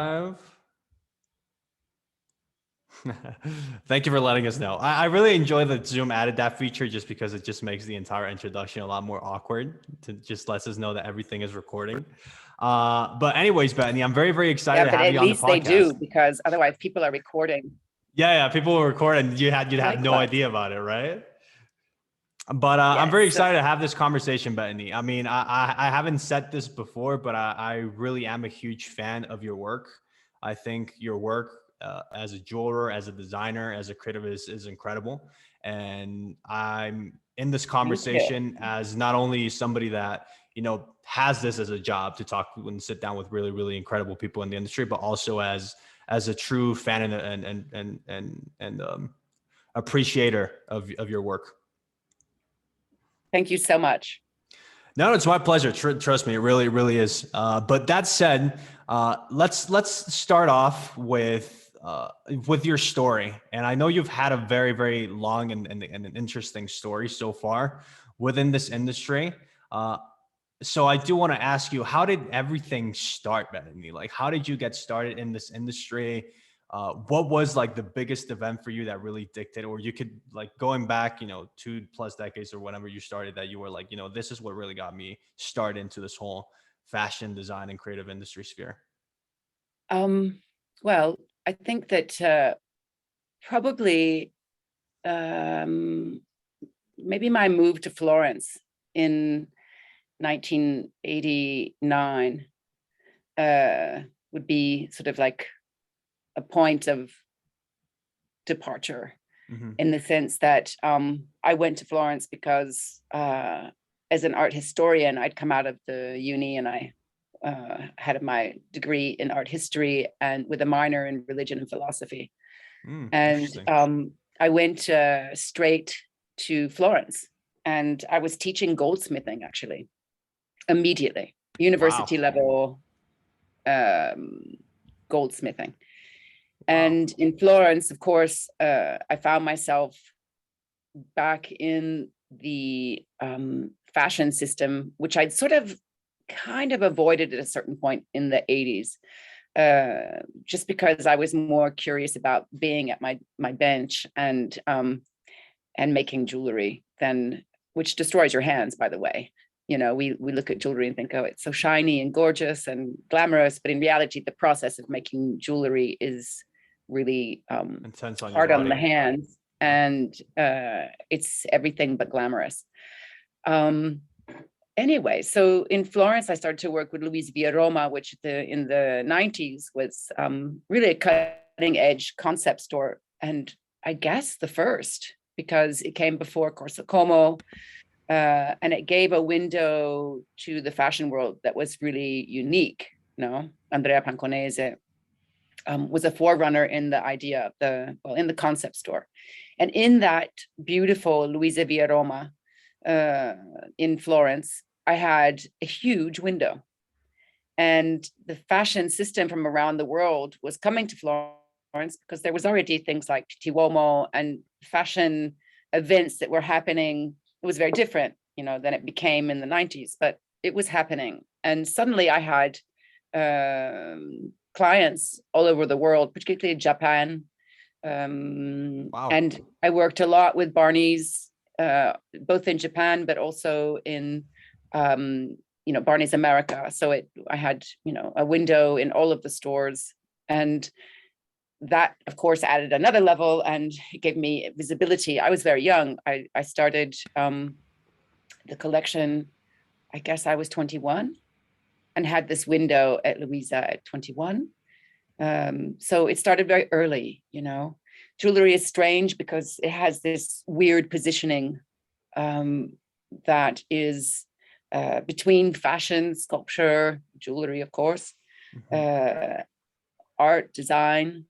Live. Thank you for letting us know. I really enjoy that Zoom added that feature just because it just makes the entire introduction a lot more awkward. To just lets us know that everything is recording. But anyways, Bethany, I'm very, very excited Yeah, to but have at you on the least they do, podcast. because otherwise people are recording. Yeah, people will record and you'd have no Likewise. idea about it, right? But I'm very Yes. excited to have this conversation, Bethany. I mean, I haven't said this before, but I really am a huge fan of your work. I think your work as a jeweler, as a designer, as a creative is incredible. And I'm in this Thank you. conversation as not only somebody that, has this as a job to talk and sit down with really, really incredible people in the industry, but also as a true fan and appreciator of your work. Thank you so much. No, it's my pleasure. Trust me, it really, really is. But that said, let's start off with your story. And I know you've had a very, very long and an interesting story so far within this industry. So I do want to ask you, how did everything start, Bethany? Like, how did you get started in this industry? What was like the biggest event for you that really dictated, or you could like going back, 2+ decades or whenever you started, that you were like, this is what really got me started into this whole fashion design and creative industry sphere? Well, I think that probably maybe my move to Florence in 1989 would be sort of like a point of departure, in the sense that I went to Florence because as an art historian, I'd come out of the uni and I had my degree in art history and with a minor in religion and philosophy. And I went straight to Florence, and I was teaching goldsmithing actually immediately, university level goldsmithing. And in Florence, of course, I found myself back in the fashion system, which I'd sort of kind of avoided at a certain point in the 80s, just because I was more curious about being at my bench and making jewelry than, which destroys your hands, by the way. We look at jewelry and think, oh, it's so shiny and gorgeous and glamorous, but in reality, the process of making jewelry is really intense on hard on the hands, and it's everything but glamorous. Anyway, so in Florence, I started to work with Luisa Via Roma, which in the 90s was really a cutting edge concept store. And I guess the first, because it came before Corso Como, and it gave a window to the fashion world that was really unique. Andrea Panconese was a forerunner in the idea of in the concept store. And in that beautiful Luisa Via Roma in Florence, I had a huge window, and the fashion system from around the world was coming to Florence because there was already things like Uomo and fashion events that were happening. It was very different, than it became in the 90s, but it was happening. And suddenly I had clients all over the world, particularly Japan. And I worked a lot with Barney's, both in Japan, but also in, Barney's America. So I had, a window in all of the stores, and that of course added another level and it gave me visibility. I was very young. I started the collection, I guess I was 21, and had this window at Luisa at 21. So it started very early, Jewelry is strange because it has this weird positioning that is between fashion, sculpture, jewelry, of course, art, design,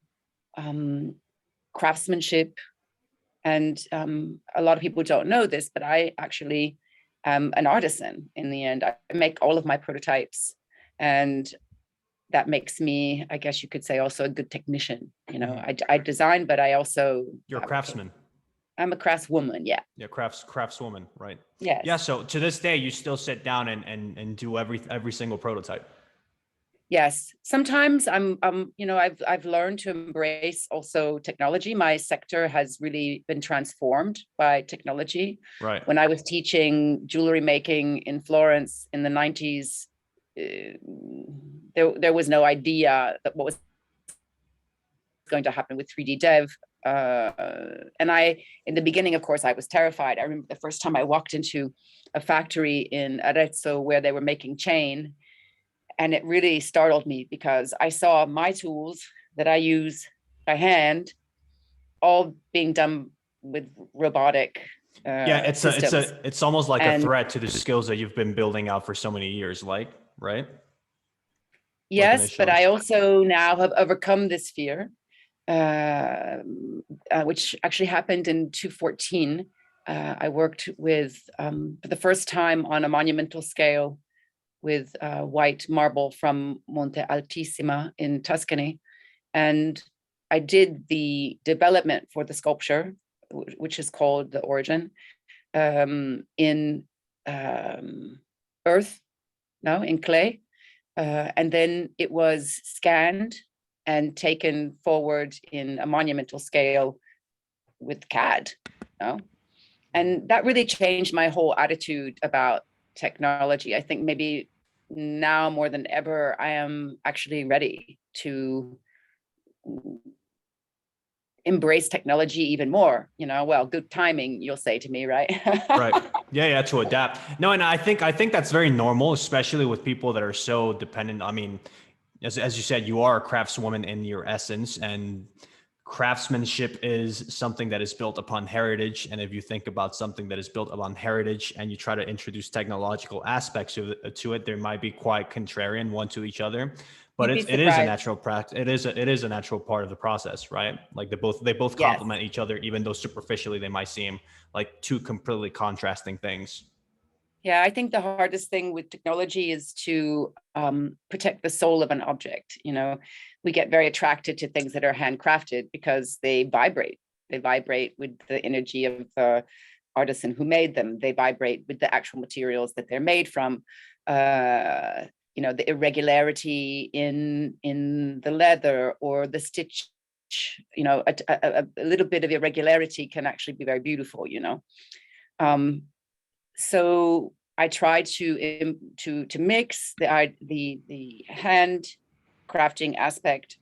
craftsmanship. And a lot of people don't know this, but I actually am an artisan in the end. I make all of my prototypes, and that makes me, I guess you could say, also a good technician. I design, but I also— You're a craftsman. I'm a craftswoman, yeah. Yeah, craftswoman, right? Yes. Yeah, so to this day, you still sit down and do every single prototype. Yes, sometimes I've learned to embrace also technology. My sector has really been transformed by technology. Right. When I was teaching jewelry making in Florence in the 90s, there was no idea that what was going to happen with 3D dev. And in the beginning, of course, I was terrified. I remember the first time I walked into a factory in Arezzo where they were making chain. And it really startled me because I saw my tools that I use by hand all being done with robotic Yeah, systems. it's almost like a And threat to the skills that you've been building out for so many years, like, right? Like yes, but initially. I also now have overcome this fear, uh, which actually happened in 2014. I worked with, for the first time on a monumental scale, with white marble from Monte Altissima in Tuscany. And I did the development for the sculpture, which is called the Origin, in earth, no, in clay. And then it was scanned and taken forward in a monumental scale with CAD. No? And that really changed my whole attitude about technology. I think maybe now more than ever, I am actually ready to embrace technology even more. Well, good timing, you'll say to me, right? Right. Yeah, yeah, to adapt. No, and I think that's very normal, especially with people that are so dependent. I mean, as you said, you are a craftswoman in your essence, and craftsmanship is something that is built upon heritage. And if you think about something that is built upon heritage and you try to introduce technological aspects to it, there might be quite contrarian one to each other. But You'd be it is a surprised. natural practice. It is a natural part of the process, right? Like they both Yes. complement each other, even though superficially they might seem like two completely contrasting things. Yeah, I think the hardest thing with technology is to protect the soul of an object. We get very attracted to things that are handcrafted because they vibrate. They vibrate with the energy of the artisan who made them. They vibrate with the actual materials that they're made from. The irregularity in the leather or the stitch. A little bit of irregularity can actually be very beautiful. Um, so I try to mix the hand crafting aspect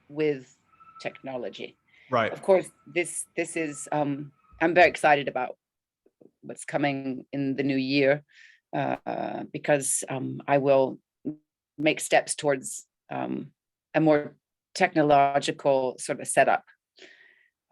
with technology. Right. Of course, this is I'm very excited about what's coming in the new year, because I will make steps towards a more technological sort of setup.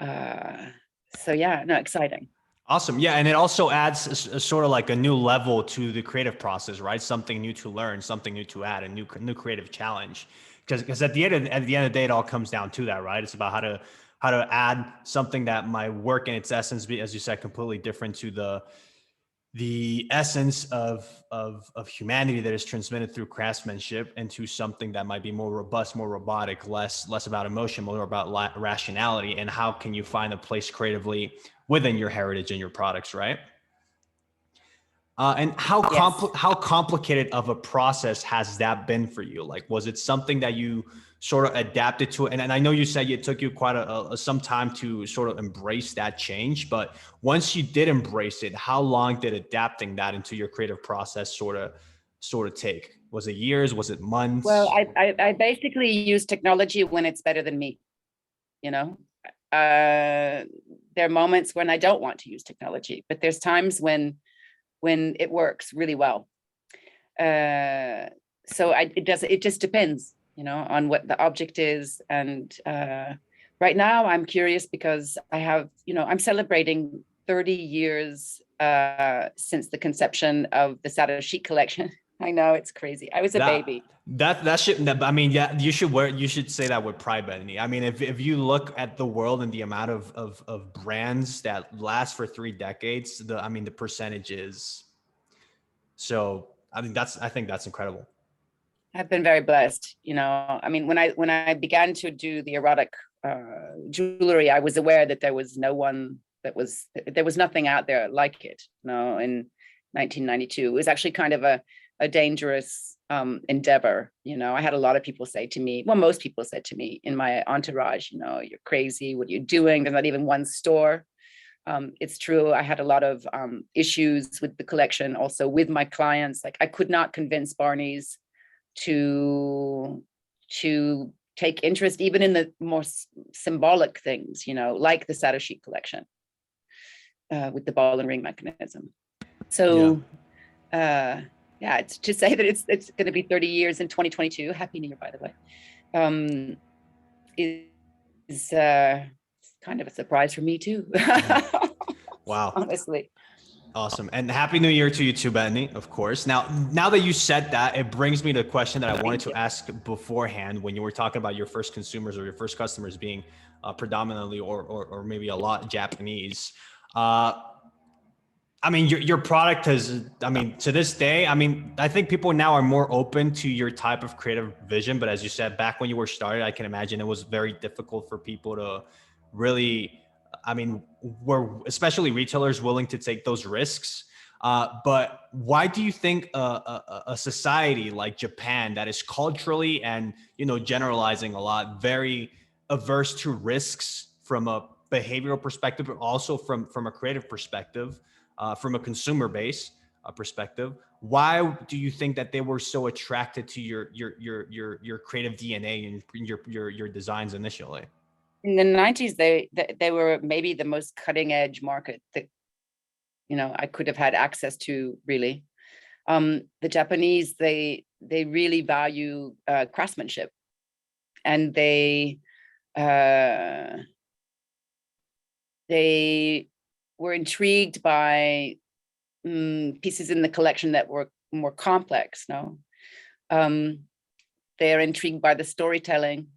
So yeah, no, exciting. Awesome. Yeah, and it also adds a sort of like a new level to the creative process, right? Something new to learn, something new to add, a new creative challenge. Because at the end of the day, it all comes down to that, right? It's about how to add something that might work in its essence, be, as you said, completely different to the essence of humanity that is transmitted through craftsmanship into something that might be more robust, more robotic, less about emotion, more about rationality. And how can you find a place creatively within your heritage and your products, right? And Yes. how complicated of a process has that been for you? Like, was it something that you sort of adapted to? And I know you said it took you quite some time to sort of embrace that change, but once you did embrace it, how long did adapting that into your creative process sort of take? Was it years? Was it Well, months? I basically use technology when it's better than me. You know, there are moments when I don't want to use technology, but there's times when it works really well. So it just depends, on what the object is. And right now I'm curious because I'm celebrating 30 years since the conception of the Sato Chic collection. I know it's crazy. I was a That baby. that should. I mean, yeah, you should say that with pride, Bethany. I mean, if you look at the world and the amount of brands that last for 3 decades, the percentage is so. I think that's incredible. I've been very blessed. I mean, when I began to do the erotic jewelry, I was aware that there was nothing out there like it. In 1992, it was actually kind of a dangerous endeavor. I had a lot of people say to me, well, most people said to me in my entourage, you're crazy, what are you doing? There's not even one store. It's true. I had a lot of issues with the collection, also with my clients. Like I could not convince Barney's to take interest even in the more symbolic things, like the Satoshi collection with the ball and ring mechanism. So yeah, it's to say that it's going to be 30 years in 2022. Happy New Year, by the way. Is kind of a surprise for me too. Wow. Honestly. Awesome. And Happy New Year to you too, Betony, of course. Now that you said that, it brings me to a question that I wanted to ask beforehand when you were talking about your first consumers or your first customers being predominantly or maybe a lot Japanese. I mean, your product has, to this day, I think people now are more open to your type of creative vision. But as you said, back when you were started, I can imagine it was very difficult for people to really, were especially retailers willing to take those risks. But why do you think a society like Japan that is culturally and, generalizing a lot, very averse to risks from a behavioral perspective, but also from a creative perspective, from a consumer base perspective, why do you think that they were so attracted to your creative DNA and your designs initially? In the 90s, they were maybe the most cutting edge market that I could have had access to, really. The Japanese, they really value craftsmanship, and they were intrigued by pieces in the collection that were more complex. They are intrigued by the storytelling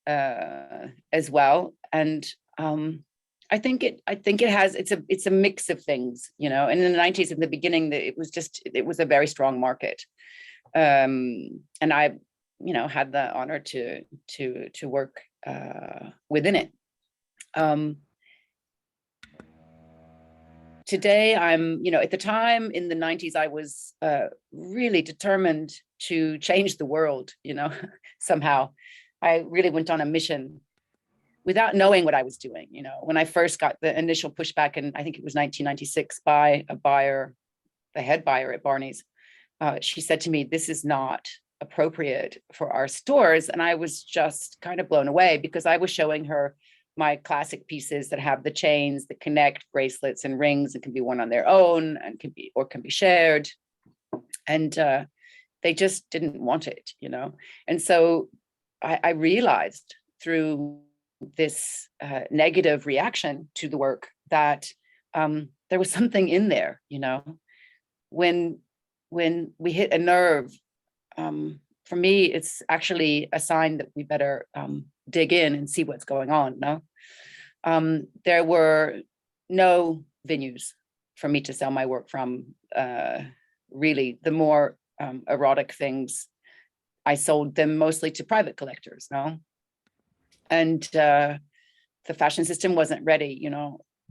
as well, and I think it's a mix of things. And in the 90s, in the beginning, it was a very strong market, and I had the honor to work within it. Today, at the time in the 90s, I was really determined to change the world, somehow. I really went on a mission without knowing what I was doing. When I first got the initial pushback, and I think it was 1996, by a buyer, the head buyer at Barney's, she said to me, "This is not appropriate for our stores." And I was just kind of blown away, because I was showing her my classic pieces that have the chains that connect, bracelets and rings, and can be worn on their own and can be shared. And they just didn't want it, And so I realized through this negative reaction to the work that there was something in there, when we hit a nerve. For me, it's actually a sign that we better dig in and see what's going on. There were no venues for me to sell my work from. Really, the more erotic things, I sold them mostly to private collectors. And the fashion system wasn't ready.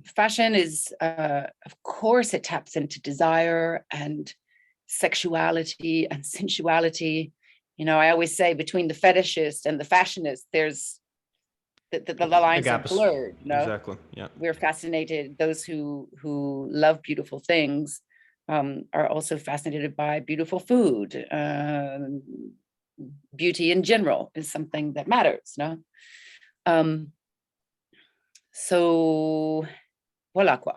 Fashion is, of course, it taps into desire and sexuality and sensuality. I always say between the fetishist and the fashionist, there's the lines are blurred. Exactly. Yeah. We're fascinated. Those who love beautiful things are also fascinated by beautiful food. Beauty in general is something that matters. So voilà quoi.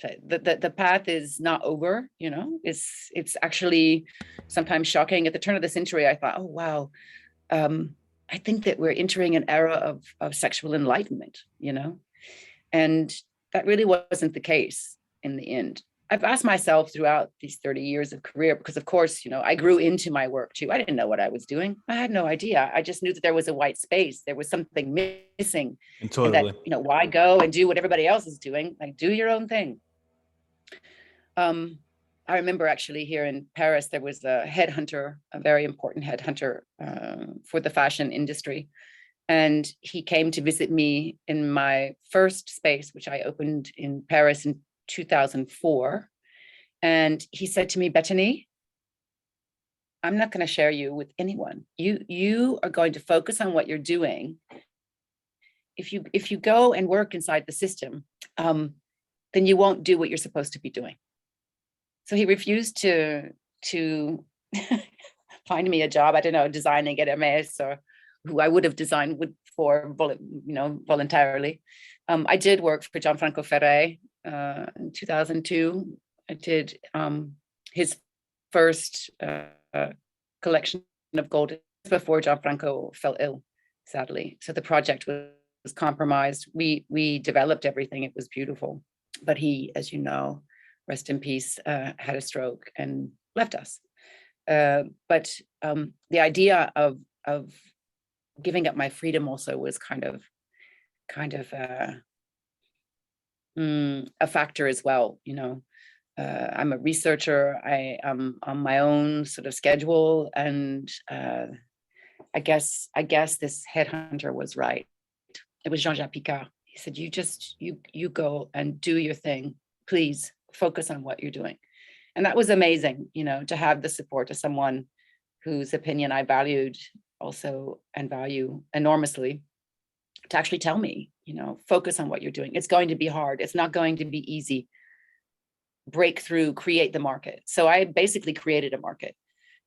The path is not over, it's actually sometimes shocking. At the turn of the century, I thought, oh, wow. I think that we're entering an era of sexual enlightenment, and that really wasn't the case in the end. I've asked myself throughout these 30 years of career, because of course, I grew into my work too. I didn't know what I was doing. I had no idea. I just knew that there was a white space. There was something missing. And totally. And that, why go and do what everybody else is doing? Like, do your own thing. I remember actually here in Paris, there was a headhunter, a very important headhunter for the fashion industry. And he came to visit me in my first space, which I opened in Paris in 2004. And he said to me, "Betony, I'm not going to share you with anyone. You are going to focus on what you're doing. If you go and work inside the system, then you won't do what you're supposed to be doing. So he refused to find me a job. I don't know, designing at MS, or who I would have designed for, voluntarily. I did work for Gianfranco Ferré in 2002. I did his first collection of gold before Gianfranco fell ill, sadly. So the project was compromised. We developed everything. It was beautiful. But he, as you know, rest in peace, had a stroke and left us. But the idea of giving up my freedom also was kind of a factor as well. I'm a researcher. I am on my own sort of schedule, and I guess this headhunter was right. It was Jean-Jacques Picard. He said, you go and do your thing. Please focus on what you're doing. And that was amazing, to have the support of someone whose opinion I valued also and value enormously, to actually tell me, focus on what you're doing. It's going to be hard. It's not going to be easy. Break through, create the market. So I basically created a market.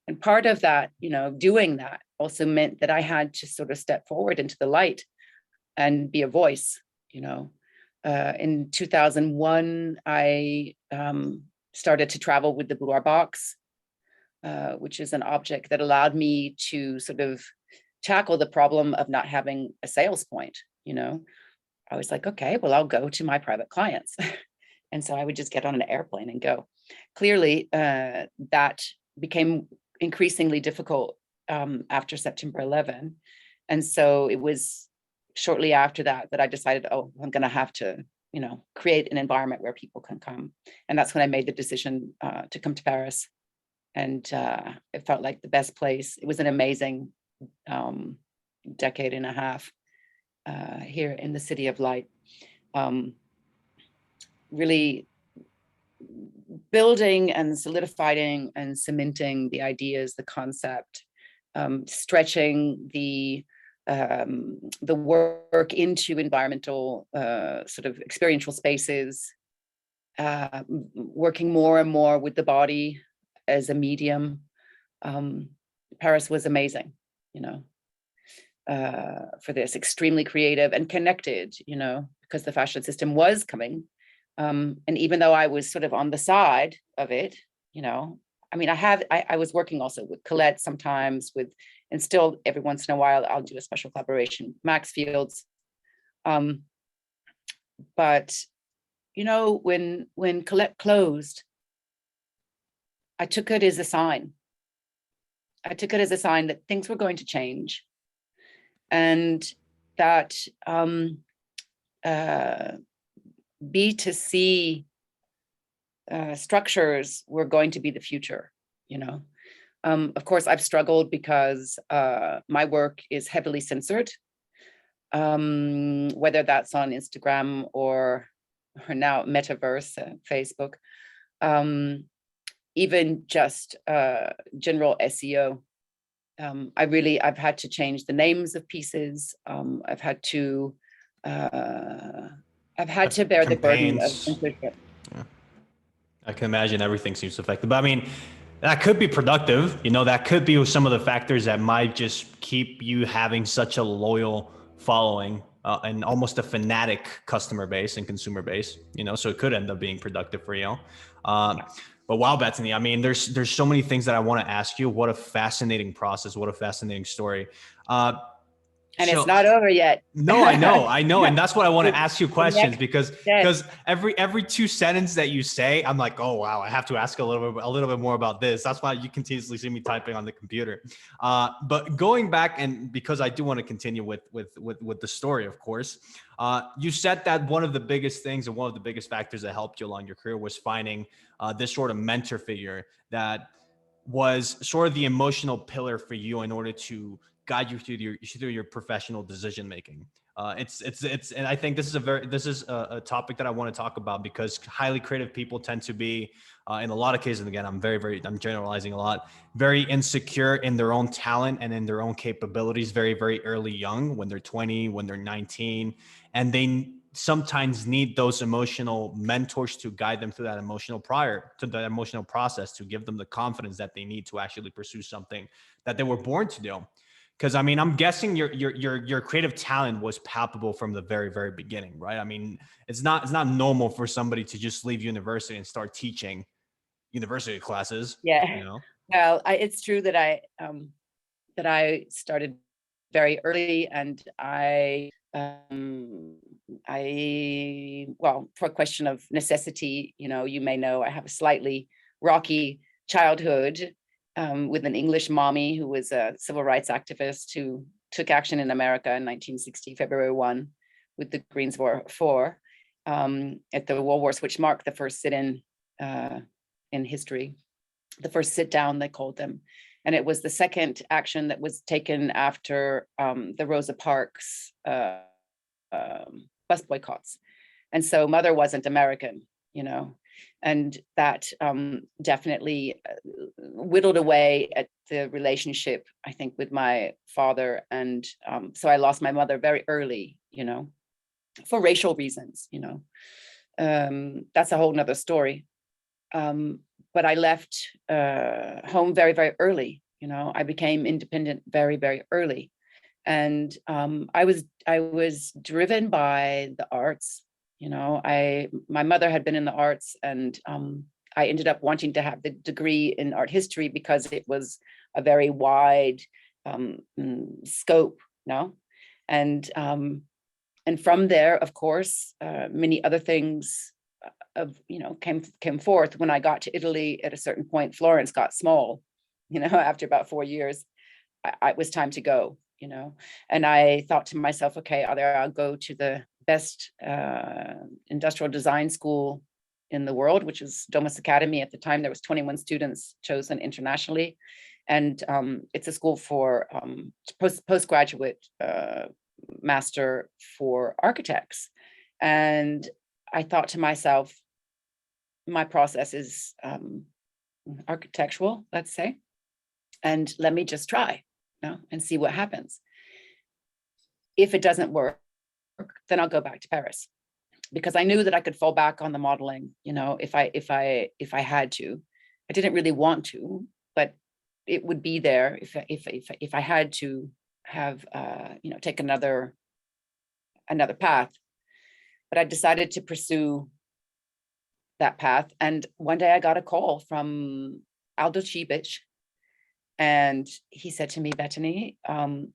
And part of that, doing that also meant that I had to sort of step forward into the light and be a voice. In 2001, I started to travel with the boudoir box, which is an object that allowed me to sort of tackle the problem of not having a sales point. I was like, okay, well, I'll go to my private clients. And so I would just get on an airplane and go. Clearly, that became increasingly difficult after September 11. And so it was shortly after that I decided, I'm going to have to, create an environment where people can come. And that's when I made the decision to come to Paris. And it felt like the best place. It was an amazing decade and a half here in the City of Light. Really building and solidifying and cementing the ideas, the concept, stretching the work into environmental sort of experiential spaces, working more and more with the body as a medium. Paris was amazing, for this, extremely creative and connected, because the fashion system was coming. And even though I was sort of on the side of it, I was working also with Colette sometimes, and still every once in a while I'll do a special collaboration, Max Fields. But when Colette closed, I took it as a sign. I took it as a sign that things were going to change, and that B2C structures were going to be the future. Of course, I've struggled because my work is heavily censored, whether that's on Instagram or now Metaverse, Facebook, even just general SEO. I've had to change the names of pieces. I've had to bear the burden of censorship. Yeah. I can imagine everything seems affected, but I mean, that could be productive. That could be some of the factors that might just keep you having such a loyal following and almost a fanatic customer base and consumer base, so it could end up being productive for you. But wow, Betony, I mean, there's so many things that I want to ask you. What a fascinating process. What a fascinating story. And it's not over yet. No, I know. And that's what I want to ask you questions, because every two sentences that you say, I'm like, oh, wow, I have to ask a little bit more about this. That's why you continuously see me typing on the computer. But going back, and because I do want to continue with the story, of course, you said that one of the biggest things and one of the biggest factors that helped you along your career was finding this sort of mentor figure that was sort of the emotional pillar for you in order to guide you through your professional decision making. And I think this is a topic that I want to talk about, because highly creative people tend to be, in a lot of cases, and again, I'm generalizing a lot, very insecure in their own talent and in their own capabilities very, very early young, when they're 20, when they're 19, and they sometimes need those emotional mentors to guide them through that emotional process, to give them the confidence that they need to actually pursue something that they were born to do. Because I mean, I'm guessing your creative talent was palpable from the very, very beginning, right? I mean, it's not normal for somebody to just leave university and start teaching university classes, Yeah. you know? Well, it's true that I started very early, and well, for a question of necessity, you may know, I have a slightly rocky childhood, with an English mommy who was a civil rights activist who took action in America in 1960, February 1, with the Greensboro Four, at the war wars, which marked the first sit-in in history, the first sit down, they called them. And it was the second action that was taken after the Rosa Parks bus boycotts. And so mother wasn't American, and that definitely whittled away at the relationship, I think, with my father. And so I lost my mother very early, for racial reasons, that's a whole nother story. But I left home very, very early. I became independent very, very early. And I was driven by the arts. My mother had been in the arts, and I ended up wanting to have the degree in art history because it was a very wide scope, and from there, of course, many other things came forth. When I got to Italy, at a certain point, Florence got small. After about 4 years, it was time to go. And I thought to myself, okay, either I'll go to the best industrial design school in the world, which is Domus Academy. At the time, there was 21 students chosen internationally, and it's a school for postgraduate master for architects. And I thought to myself, my process is architectural, let's say, and let me just try, and see what happens. If it doesn't work, then I'll go back to Paris, because I knew that I could fall back on the modeling, if I had to. I didn't really want to, but it would be there if I had to have take another path. But I decided to pursue that path, and one day I got a call from Aldo Cibic, and he said to me, Betony,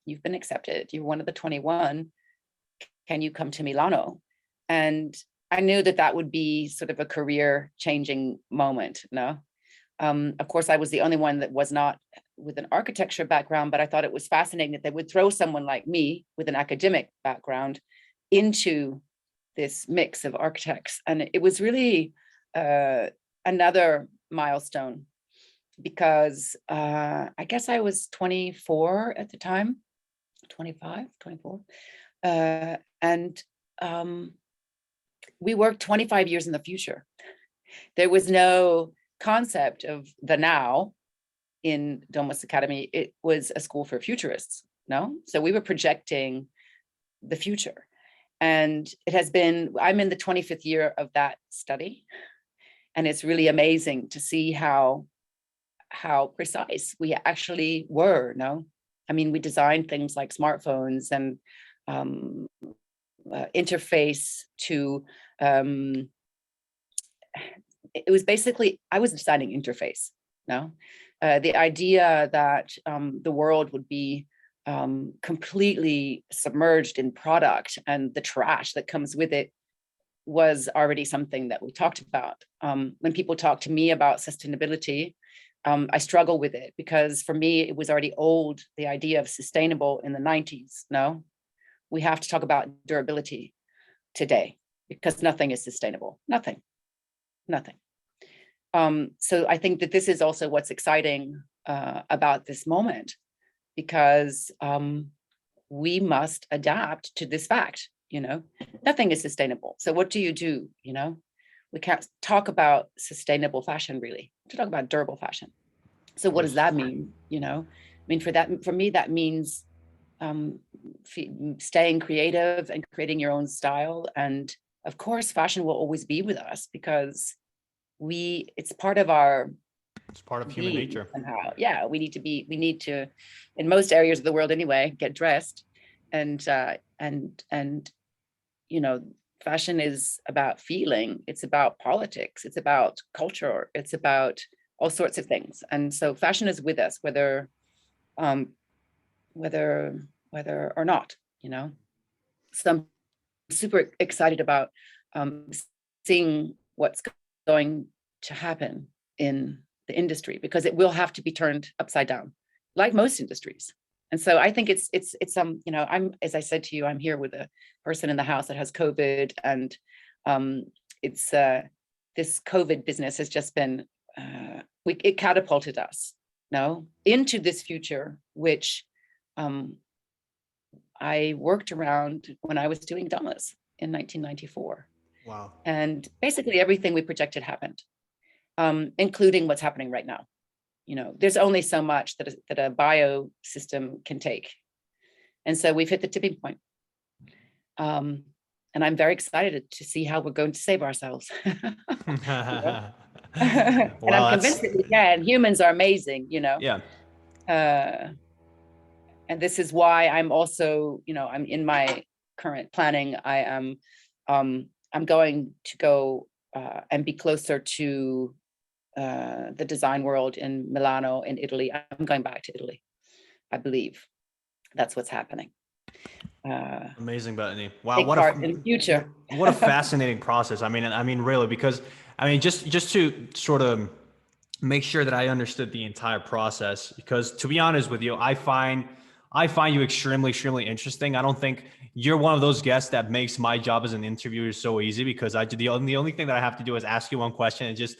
you've been accepted. You're one of the 21. Can you come to Milano? And I knew that would be sort of a career changing moment. Of course, I was the only one that was not with an architecture background, but I thought it was fascinating that they would throw someone like me with an academic background into this mix of architects. And it was really another milestone, because I guess I was 24 at the time, 25, 24. And we worked 25 years in the future. There was no concept of the now in Domus Academy. It was a school for futurists, So we were projecting the future. And I'm in the 25th year of that study. And it's really amazing to see how precise we actually were, I mean, we designed things like smartphones and interface to, it was basically, I was designing interface, the idea that the world would be completely submerged in product and the trash that comes with it was already something that we talked about. When people talk to me about sustainability, I struggle with it, because for me, it was already old, the idea of sustainable in the 90s. We have to talk about durability today, because nothing is sustainable. Nothing. So I think that this is also what's exciting about this moment, because we must adapt to this fact. Nothing is sustainable. So what do? We can't talk about sustainable fashion, really, to talk about durable fashion. So what does that mean? For me, that means staying creative and creating your own style. And of course, fashion will always be with us because it's part of human nature. Somehow. Yeah, we need to, in most areas of the world anyway, get dressed. And fashion is about feeling, it's about politics, it's about culture, it's about all sorts of things. And so fashion is with us, whether or not, So I'm super excited about seeing what's going to happen in the industry, because it will have to be turned upside down, like most industries. And so I think it's as I said to you, I'm here with a person in the house that has COVID, and it's this COVID business has just been it catapulted us into this future, which I worked around when I was doing Dallas in 1994. Wow. And basically everything we projected happened, including what's happening right now. There's only so much that a bio system can take. And so we've hit the tipping point. And I'm very excited to see how we're going to save ourselves. And I'm convinced that we can. Humans are amazing, Yeah. And this is why I'm also, I'm in my current planning. I am, I'm going to go and be closer to the design world in Milano, in Italy. I'm going back to Italy, I believe. That's what's happening. Amazing, Betony. Wow, what in the future. What a fascinating process. I mean, really, because just to sort of make sure that I understood the entire process, because to be honest with you, I find you extremely, extremely interesting. I don't think you're one of those guests that makes my job as an interviewer so easy, because the only thing that I have to do is ask you one question, and just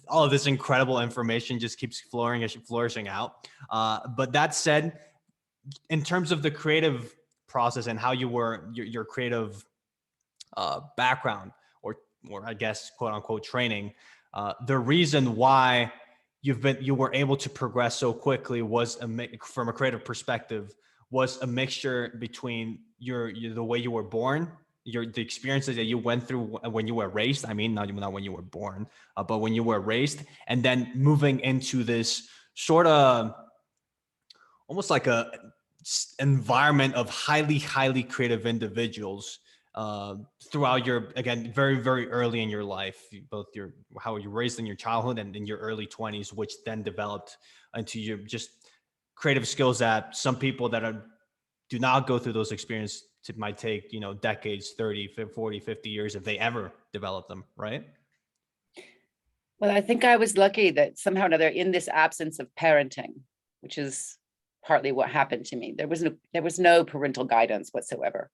all of this incredible information just keeps flourishing out. But that said, in terms of the creative process and how you were your creative background, or I guess quote unquote training, the reason why you were able to progress so quickly was from a creative perspective, was a mixture between the way you were born, the experiences that you went through when you were raised. I mean, not when you were born, but when you were raised, and then moving into this sort of almost like a environment of highly, highly creative individuals throughout again, very, very early in your life, both how you were raised in your childhood and in your early 20s, which then developed into your just creative skills that some people that do not go through those experiences might take, decades, 30, 40, 50 years, if they ever develop them, right? Well, I think I was lucky that somehow or another, in this absence of parenting, which is partly what happened to me, there was no parental guidance whatsoever.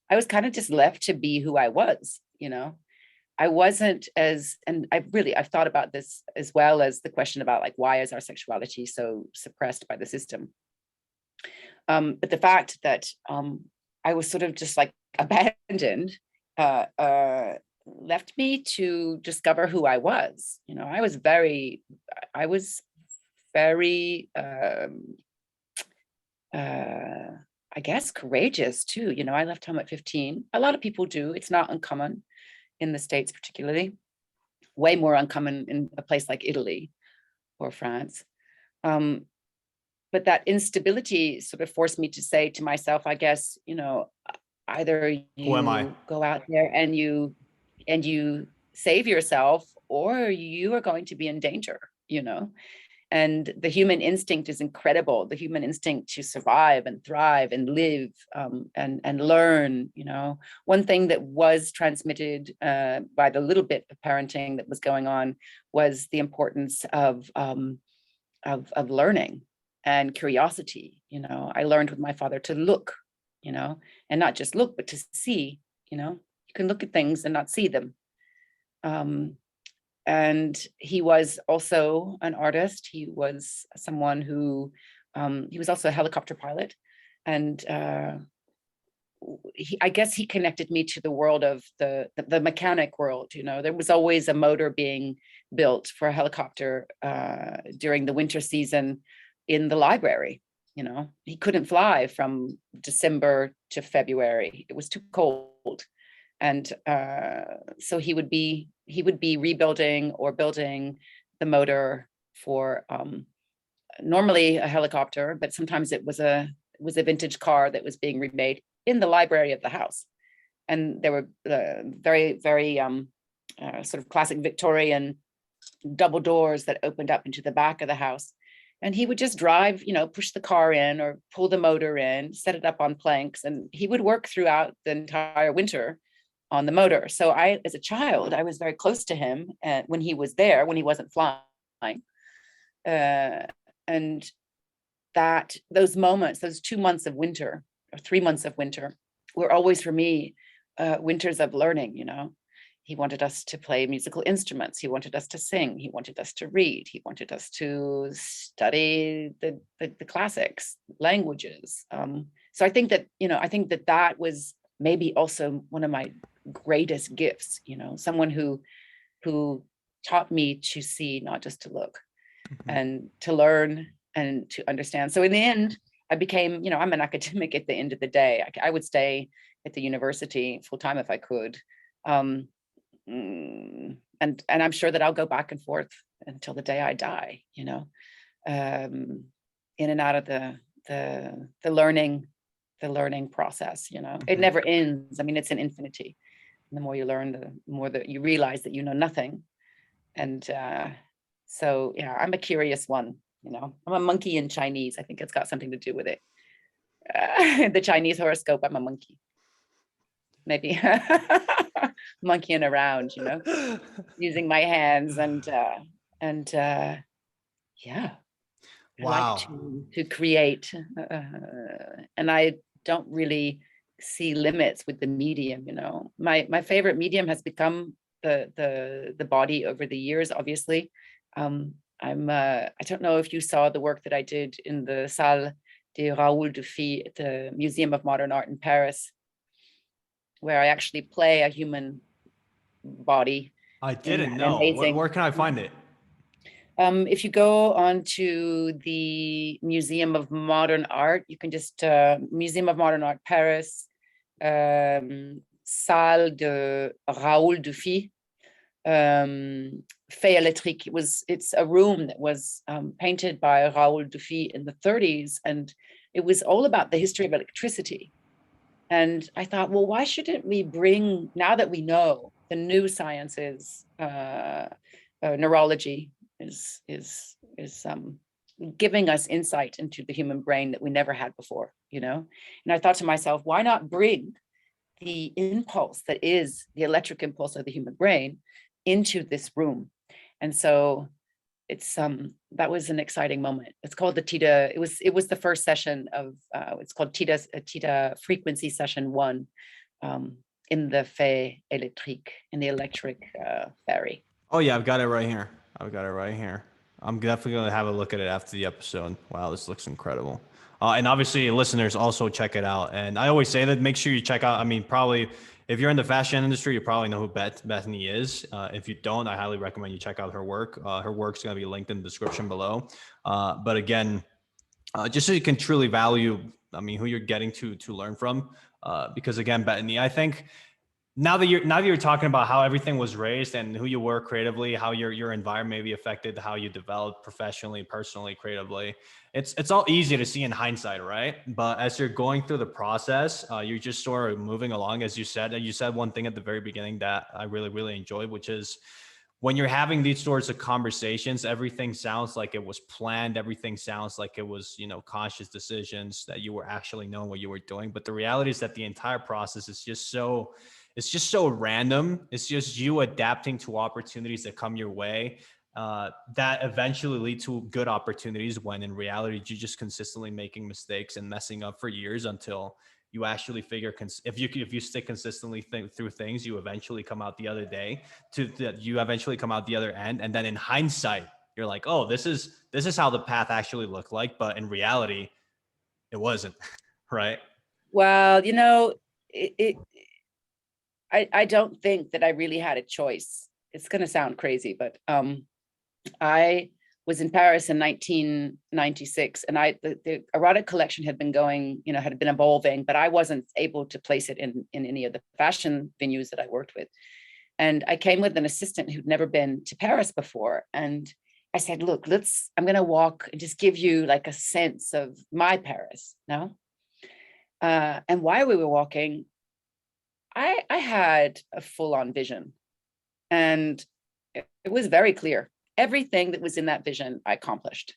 I was kind of just left to be who I was, I wasn't and I've thought about this, as well as the question about, like, why is our sexuality so suppressed by the system? But the fact that I was sort of just like abandoned, left me to discover who I was. I was very I guess courageous too. I left home at 15. A lot of people do. It's not uncommon in the States, particularly. Way more uncommon in a place like Italy or France. But that instability sort of forced me to say to myself, I guess, either Who am I? you go out there and you save yourself, or you are going to be in danger, And the human instinct is incredible. The human instinct to survive and thrive and live, and learn. One thing that was transmitted by the little bit of parenting that was going on was the importance of learning and curiosity. I learned with my father to look, and not just look, but to see. You can look at things and not see them. And he was also an artist. He was someone who He was also a helicopter pilot, and I guess he connected me to the world of the mechanic world. You know, there was always a motor being built for a helicopter during the winter season in the library. You know, he couldn't fly from December to February; it was too cold, and so he would be rebuilding or building the motor for normally a helicopter, but sometimes it was a vintage car that was being remade in the library of the house. And there were very, very sort of classic Victorian double doors that opened up into the back of the house. And he would just drive, you know, push the car in or pull the motor in, set it up on planks, and he would work throughout the entire winter on the motor. So I, as a child, I was very close to him when he was there, when he wasn't flying. And that those moments, those 2 months of winter or 3 months of winter were always for me winters of learning. You know, he wanted us to play musical instruments. He wanted us to sing. He wanted us to read. He wanted us to study the classics, languages. So I think that, you know, I think that that was maybe also one of my greatest gifts, you know, someone who taught me to see, not just to look, and to learn and to understand. So in the end, I became, you know, I'm an academic at the end of the day. I would stay at the university full time if I could. And I'm sure that I'll go back and forth until the day I die, you know, in and out of the learning process, you know. It never ends. I mean, it's an infinity. And the more you learn, the more that you realize that you know nothing. And so, yeah, I'm a curious one, you know. I'm a monkey in Chinese. I think it's got something to do with it. The Chinese horoscope, I'm a monkey. Maybe monkeying around, you know, using my hands and yeah. Wow. I like to create, and I don't really see limits with the medium. You know, my favorite medium has become the body over the years. Obviously, I don't know if you saw the work that I did in the Salle de Raoul Dufy at the Museum of Modern Art in Paris, where I actually play a human body. I didn't know. Where can I find it? If you go on to the Museum of Modern Art, you can just Museum of Modern Art Paris, Salle de Raoul Dufy, Fée électrique. It's a room that was painted by Raoul Dufy in the 30s, and it was all about the history of electricity. And I thought, well, why shouldn't we bring, now that we know the new sciences, neurology is giving us insight into the human brain that we never had before, you know? And I thought to myself, why not bring the impulse that is the electric impulse of the human brain into this room? And so it's that was an exciting moment. It's called the Theta. It was the first session of it's called Theta frequency session 1 in the Fée électrique, in the electric fairy. Oh yeah, I've got it right here. I'm definitely going to have a look at it after the episode. Wow, this looks incredible. And obviously, listeners also check it out. And I always say that make sure you check out. I mean, probably if you're in the fashion industry, you probably know who Betony is. If you don't, I highly recommend you check out her work. Her work's going to be linked in the description below. But again, just so you can truly value, I mean, who you're getting to learn from. Because again, Betony, I think now that you're talking about how everything was raised and who you were creatively, how your environment maybe affected how you developed professionally, personally, creatively, it's all easy to see in hindsight, right? But as you're going through the process, you're just sort of moving along, as you said. And you said one thing at the very beginning that I really, really enjoyed, which is when you're having these sorts of conversations, everything sounds like it was planned. Everything sounds like it was, you know, conscious decisions that you were actually knowing what you were doing. But the reality is that the entire process is just so random. It's just you adapting to opportunities that come your way that eventually lead to good opportunities, when in reality, you're just consistently making mistakes and messing up for years until you actually figure, if you stick consistently through things, you eventually come out the other end. And then in hindsight, you're like, oh, this is how the path actually looked like, but in reality, it wasn't, right? Well, I don't think that I really had a choice. It's going to sound crazy, but I was in Paris in 1996, and the erotic collection had been going, had been evolving, but I wasn't able to place it in any of the fashion venues that I worked with. And I came with an assistant who'd never been to Paris before. And I said, look, I'm going to walk and just give you like a sense of my Paris. No. And while we were walking, I had a full-on vision, and it was very clear. Everything that was in that vision, I accomplished.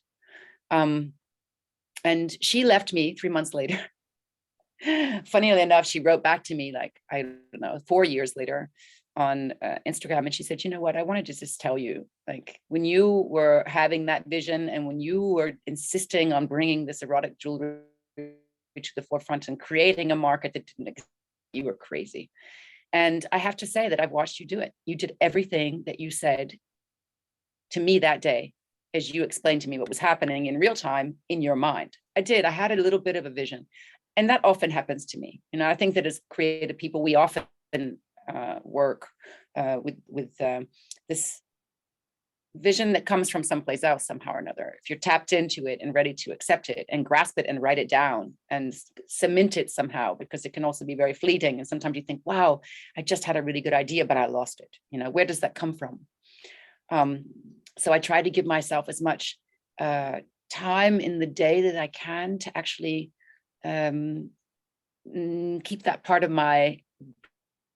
And she left me 3 months later. Funnily enough, she wrote back to me, like, I don't know, 4 years later on Instagram. And she said, you know what, I wanted to just tell you, like, when you were having that vision and when you were insisting on bringing this erotic jewelry to the forefront and creating a market that didn't exist, you were crazy. And I have to say that I've watched you do it. You did everything that you said to me that day, as you explained to me what was happening in real time in your mind. I had a little bit of a vision. And that often happens to me. I think that as creative people, we often work with this vision that comes from someplace else somehow or another. If you're tapped into it and ready to accept it and grasp it and write it down and cement it somehow, because it can also be very fleeting. And sometimes you think, wow, I just had a really good idea, but I lost it. Where does that come from? So I try to give myself as much time in the day that I can to actually keep that part of my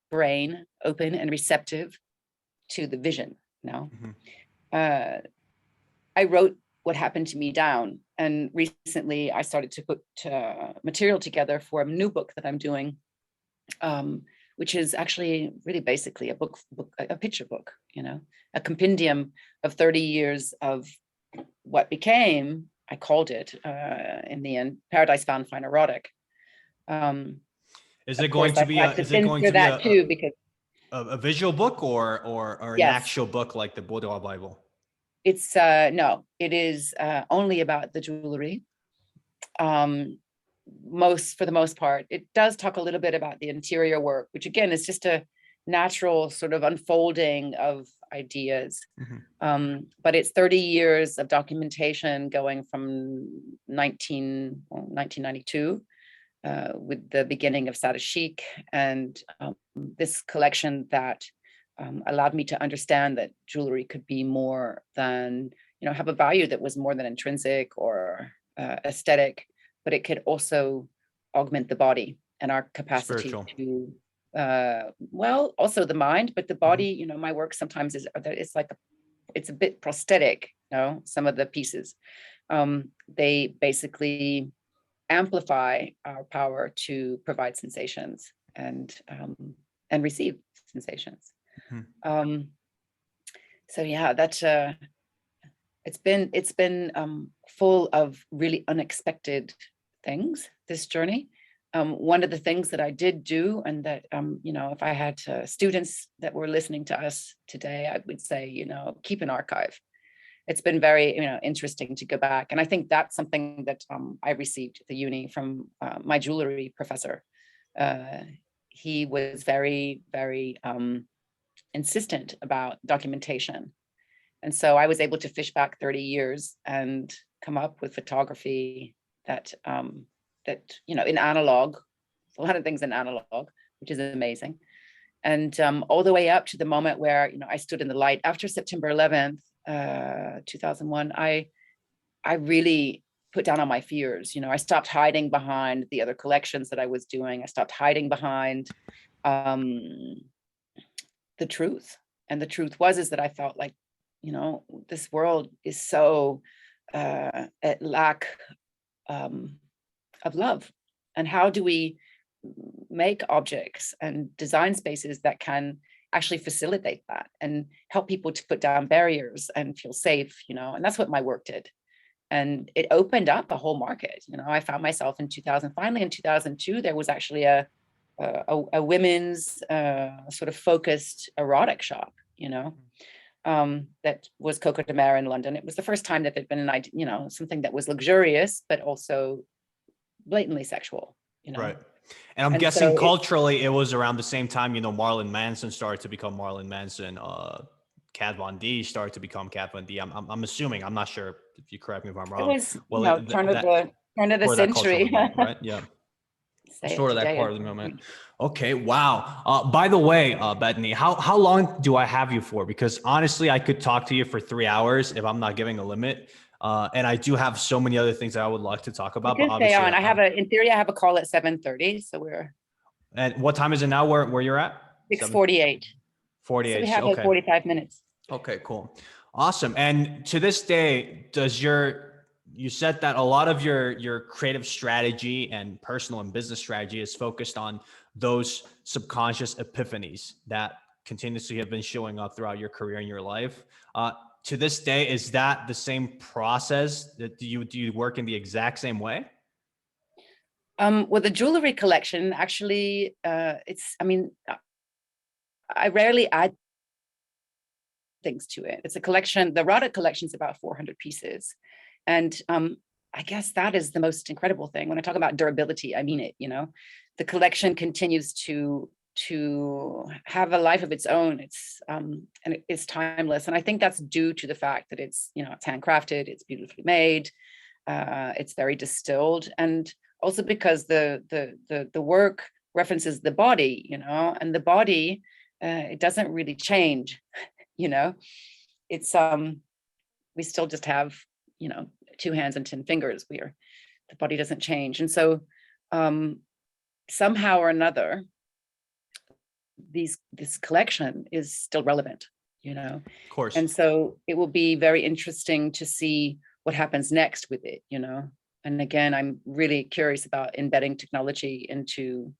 brain open and receptive to the vision. Mm-hmm. I wrote what happened to me down, and recently I started to put material together for a new book that I'm doing, which is actually really basically a picture book, a compendium of 30 years of what became, I called it in the end, Paradise Found Fine Erotic. Is it going to be a visual book or an Yes. actual book like the Boudoir Bible? It's no, it is only about the jewelry. For the most part, it does talk a little bit about the interior work, which again is just a natural sort of unfolding of ideas. Mm-hmm. But it's 30 years of documentation going from 1992 with the beginning of Sada Chic, and this collection that allowed me to understand that jewelry could be more than, have a value that was more than intrinsic or aesthetic, but it could also augment the body and our capacity Spiritual. to, also the mind, but the body. Mm-hmm. My work sometimes it's a bit prosthetic, some of the pieces. They basically amplify our power to provide sensations and receive sensations. Mm-hmm. So yeah, that's it's been full of really unexpected things, this journey. One of the things that I did do, and that if I had students that were listening to us today, I would say, keep an archive. It's been very interesting to go back, and I think that's something that I received at the uni from my jewelry professor. He was very, very insistent about documentation. And so I was able to fish back 30 years and come up with photography that, in analog, a lot of things in analog, which is amazing. And all the way up to the moment where, I stood in the light after September 11th, 2001, I really put down on my fears. I stopped hiding behind the other collections that I was doing. I stopped hiding behind the truth. And the truth is that I felt like, this world is so at lack of love. And how do we make objects and design spaces that can actually facilitate that and help people to put down barriers and feel safe, and that's what my work did. And it opened up a whole market. I found myself in 2000, finally in 2002, there was actually a women's sort of focused erotic shop, that was Coco de Mer in London. It was the first time that there'd been something that was luxurious, but also blatantly sexual, Right. And I'm And guessing so culturally, it was around the same time, Marilyn Manson started to become Marilyn Manson. Kat Von D started to become Kat Von D. I'm assuming. I'm not sure if you correct me if I'm it wrong. was, Well, turn of the for that cultural century. moment, right? Yeah. Say it Sort of that today. part of the moment. Okay. Wow. By the way, Betony, how long do I have you for? Because honestly, I could talk to you for 3 hours if I'm not giving a limit. And I do have so many other things that I would like to talk You about, but can stay obviously, on. In theory, I have a call at 7:30, so we're and what time is it now? Where you're at? 6:48. So we 48. have like Okay. 45 minutes. Okay, cool. Awesome. And to this day, you said that a lot of your creative strategy and personal and business strategy is focused on those subconscious epiphanies that continuously have been showing up throughout your career and your life. To this day, is that the same process? Do you work in the exact same way? With the jewelry collection, actually, I rarely add things to it. It's a collection. The Rada collection is about 400 pieces. And I guess that is the most incredible thing. When I talk about durability, I mean it, the collection continues to have a life of its own. And it's timeless. And I think that's due to the fact that it's handcrafted, it's beautifully made, it's very distilled, and also because the work references the body, and the body, it doesn't really change, it's we still just have, 2 hands and 10 fingers. The body doesn't change. And so somehow or another, this collection is still relevant, Of course. and so it will be very interesting to see what happens next with it, and again, I'm really curious about embedding technology into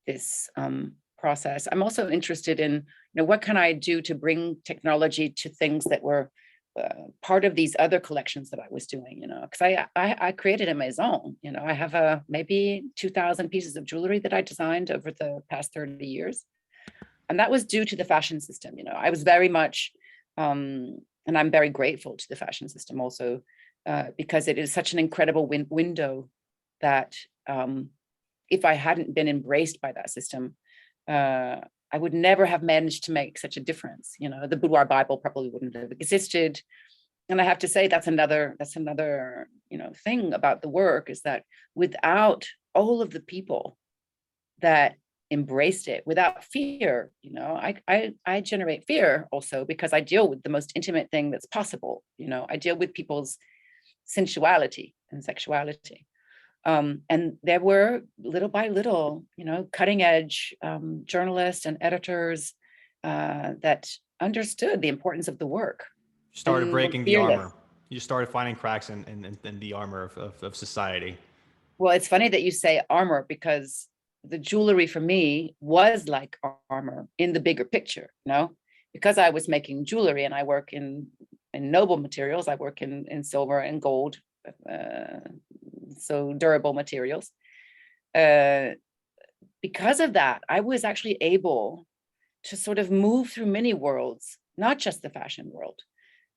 this process. I'm also interested in, what can I do to bring technology to things that were part of these other collections that I was doing, because I created a maison, I have maybe 2,000 pieces of jewelry that I designed over the past 30 years. And that was due to the fashion system. I was very much, and I'm very grateful to the fashion system also, because it is such an incredible window that if I hadn't been embraced by that system, I would never have managed to make such a difference. The Boudoir Bible probably wouldn't have existed. And I have to say, that's another, thing about the work, is that without all of the people that embraced it without fear, I generate fear also because I deal with the most intimate thing that's possible. I deal with people's sensuality and sexuality. And there were, little by little, cutting edge journalists and editors that understood the importance of the work. Started breaking the armor. You started finding cracks in the armor of society. Well, it's funny that you say armor, because the jewelry for me was like armor in the bigger picture, because I was making jewelry and I work in noble materials. I work in silver and gold, so durable materials. Because of that, I was actually able to sort of move through many worlds, not just the fashion world.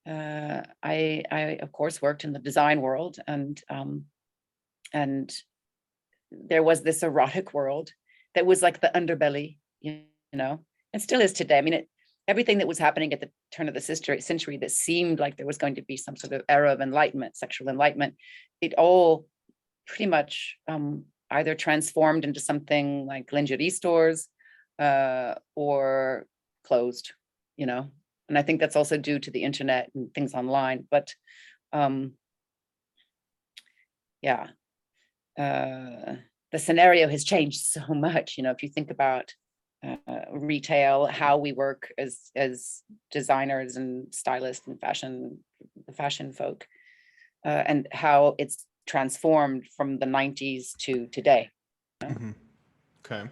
I of course worked in the design world, and there was this erotic world that was like the underbelly, and still is today. I mean, everything that was happening at the turn of the century that seemed like there was going to be some sort of era of enlightenment, sexual enlightenment, it all pretty much either transformed into something like lingerie stores or closed, and I think that's also due to the internet and things online. But yeah. The scenario has changed so much. If you think about retail, how we work as designers and stylists and fashion folk, and how it's transformed from the 90s to today. Mm-hmm. Okay.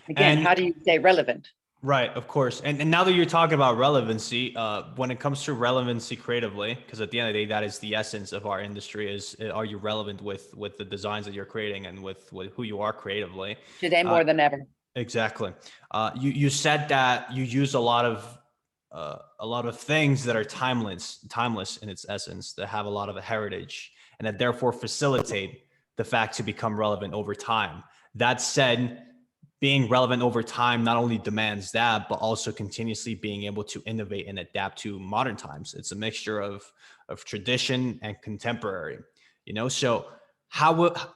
Again, how do you stay relevant? Right, of course. And now that you're talking about relevancy, when it comes to relevancy creatively, because at the end of the day, that is the essence of our industry, is are you relevant with the designs that you're creating and with who you are creatively? Today more than ever. Exactly. You said that you use a lot of a lot of things that are timeless in its essence, that have a lot of a heritage, and that therefore facilitate the fact to become relevant over time. That said, being relevant over time not only demands that, but also continuously being able to innovate and adapt to modern times. It's a mixture of tradition and contemporary, you know. So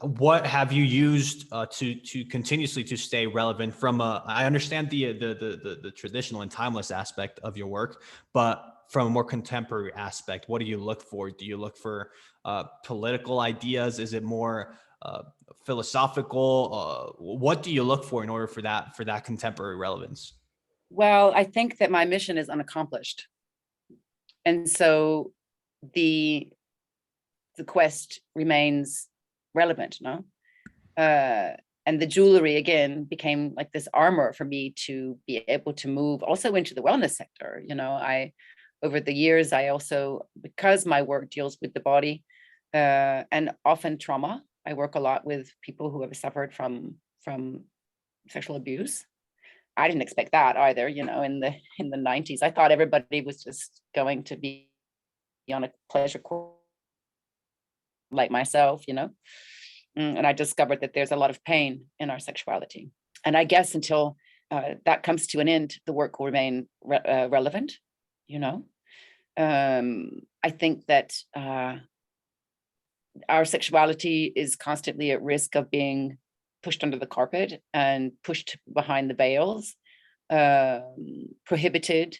what have you used to continuously to stay relevant from a, I understand the traditional and timeless aspect of your work, but from a more contemporary aspect, what do you look for? Do you look for political ideas? Is it more philosophical? What do you look for in order for that contemporary relevance? Well, I think that my mission is unaccomplished. And so the quest remains relevant, no? And the jewelry again became like this armor for me to be able to move also into the wellness sector. You know, over the years, I also, because my work deals with the body and often trauma, I work a lot with people who have suffered from sexual abuse. I didn't expect that either, you know, in the 90s. I thought everybody was just going to be on a pleasure course like myself, you know. And I discovered that there's a lot of pain in our sexuality. And I guess until that comes to an end, the work will remain relevant, you know. I think that our sexuality is constantly at risk of being pushed under the carpet and pushed behind the veils, prohibited,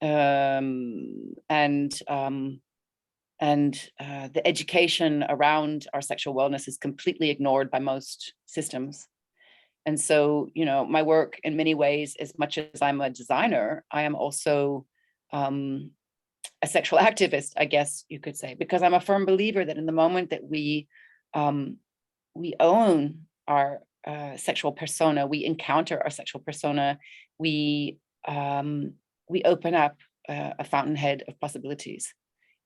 and the education around our sexual wellness is completely ignored by most systems. And so, you know, my work in many ways, as much as I'm a designer, I am also a sexual activist, I guess you could say, because I'm a firm believer that in the moment that we own our sexual persona, we encounter our sexual persona, we open up a fountainhead of possibilities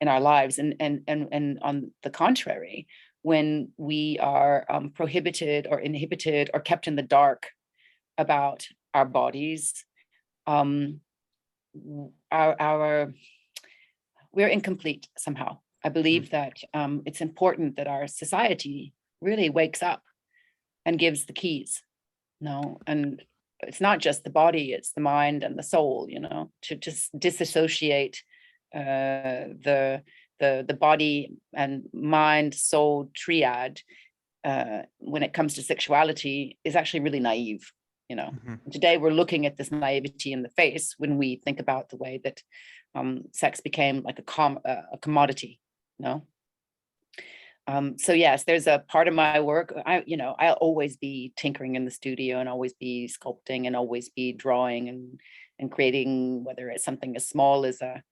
in our lives. And on the contrary, when we are prohibited or inhibited or kept in the dark about our bodies, we're incomplete somehow. I believe that it's important that our society really wakes up and gives the keys, you know, and it's not just the body, it's the mind and the soul, you know, to just disassociate the body and mind soul triad when it comes to sexuality is actually really naive, you know. Today we're looking at this naivety in the face when we think about the way that sex became like a commodity, you know. So yes, there's a part of my work, I'll always be tinkering in the studio and always be sculpting and always be drawing and creating, whether it's something as small as a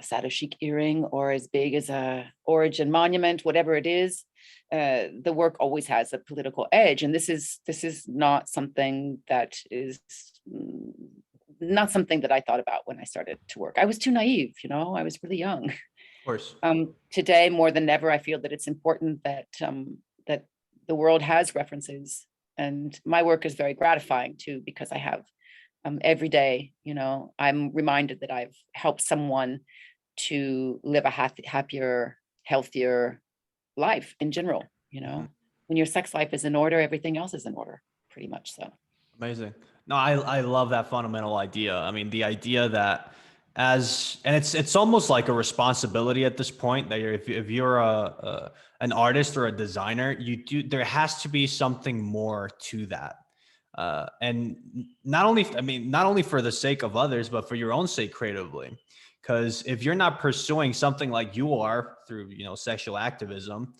saddle chic earring or as big as a origin monument, whatever it is. The work always has a political edge, and this is not something that is not something that I thought about when I started to work. I was too naive, you know. I was really young. Of course. Today, more than ever, I feel that it's important that that the world has references, and my work is very gratifying too, because I have every day, you know, I'm reminded that I've helped someone to live a happier, healthier life in general. You know, when your sex life is in order, everything else is in order, pretty much so. Amazing. No, I love that fundamental idea. I mean, the idea that and it's almost like a responsibility at this point that if you're an artist or a designer, there has to be something more to that. And not only for the sake of others, but for your own sake creatively. Because if you're not pursuing something like you are through, you know, sexual activism,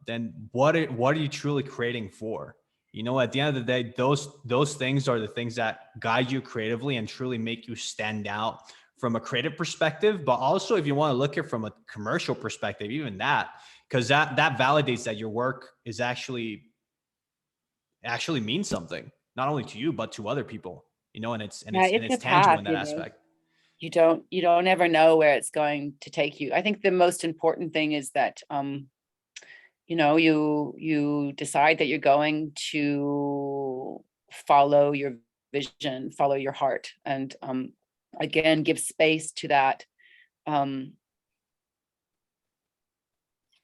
then what are you truly creating for? You know, at the end of the day, those things are the things that guide you creatively and truly make you stand out from a creative perspective. But also, if you want to look at it from a commercial perspective, even that, because that validates that your work is actually means something, not only to you but to other people. You know, and Yeah, it's it's a tangible path, in that you know. aspect. You don't ever know where it's going to take you. I think the most important thing is that you know, you decide that you're going to follow your vision, follow your heart, and again, give space to that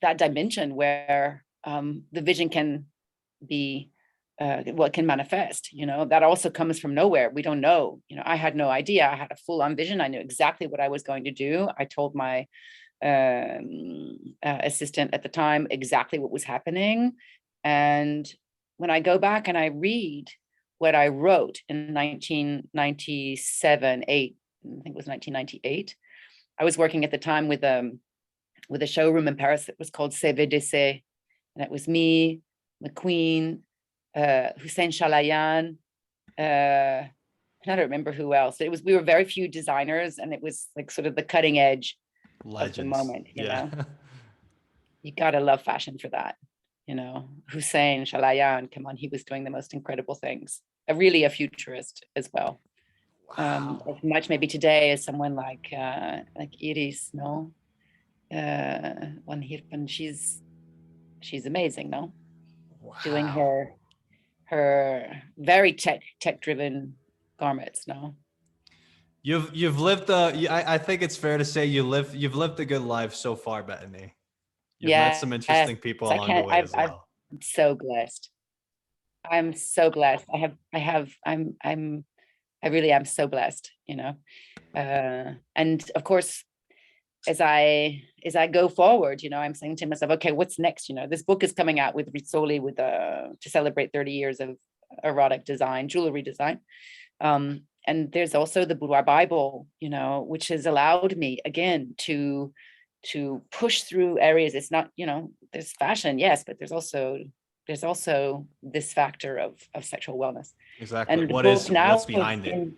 that dimension where the vision can be what can manifest. That also comes from nowhere. We don't know. I had no idea. I had a full-on vision. I knew exactly what I was going to do. I told my assistant at the time exactly what was happening. And when I go back and I read what I wrote in 1997, 8, I think it was 1998, I was working at the time with a showroom in Paris that was called CVDC, and it was me, McQueen, Hussein Chalayan, I don't remember who else. We were very few designers, and it was like sort of the cutting edge Legends. of the moment. Yeah. You gotta love fashion for that. Hussein Chalayan, come on, he was doing the most incredible things. Really a futurist as well. Wow. As much maybe today as someone like Iris, no, Van Hirpen, she's amazing, no, Wow. doing her very tech driven garments, no. You've lived I think it's fair to say you've lived a good life so far, Betony. You've met some interesting people I along the can't. way as well. I'm so blessed. I'm so blessed. I really am so blessed. And of course, as I go forward, I'm saying to myself, okay, what's next? This book is coming out with Rizzoli to celebrate 30 years of erotic design, jewelry design. And there's also the Boudoir Bible, which has allowed me again to push through areas. It's not, there's fashion, yes, but there's also this factor of sexual wellness. Exactly. And What's behind it?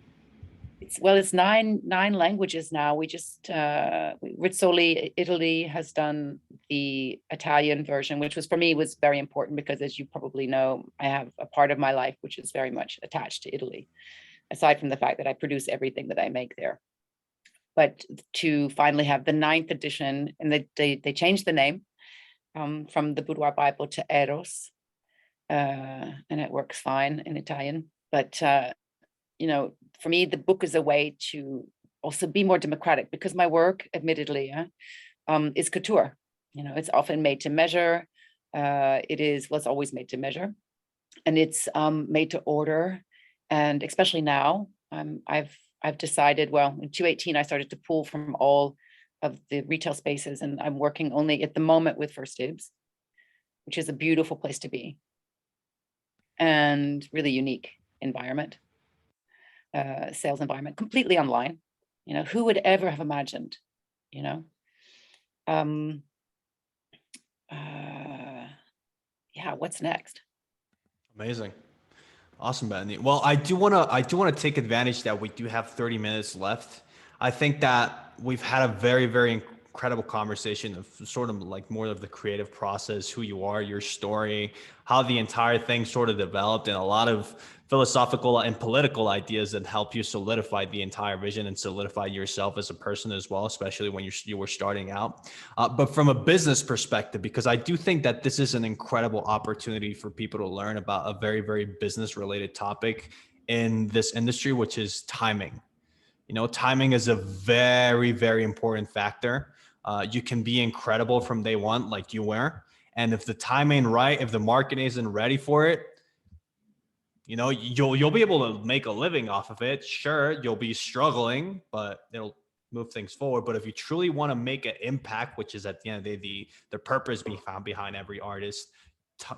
It's nine languages now. We just Rizzoli Italy has done the Italian version, which for me was very important because, as you probably know, I have a part of my life which is very much attached to Italy, aside from the fact that I produce everything that I make there. But to finally have the 9th edition, and they changed the name from the Boudoir Bible to Eros, and it works fine in Italian. But for me, the book is a way to also be more democratic, because my work, admittedly, is couture. It's often made to measure. It's always made to measure, and it's made to order. And especially now, I've decided, well, in 2018, I started to pull from all of the retail spaces, and I'm working only at the moment with First Dibs, which is a beautiful place to be and really unique environment, sales environment, completely online. Who would ever have imagined, what's next? Amazing. Awesome, Betony. Well, I do want to take advantage that we do have 30 minutes left. I think that we've had a very, very incredible conversation of sort of like more of the creative process, who you are, your story, how the entire thing sort of developed, and a lot of philosophical and political ideas that help you solidify the entire vision and solidify yourself as a person as well, especially when you were starting out. But from a business perspective, because I do think that this is an incredible opportunity for people to learn about a very, very business related topic in this industry, which is timing. Timing is a very, very important factor. You can be incredible from day one, like you were. And if the time ain't right, if the market isn't ready for it, you'll be able to make a living off of it. Sure, you'll be struggling, but it'll move things forward. But if you truly want to make an impact, which is at the end of the day, the purpose being found behind every artist,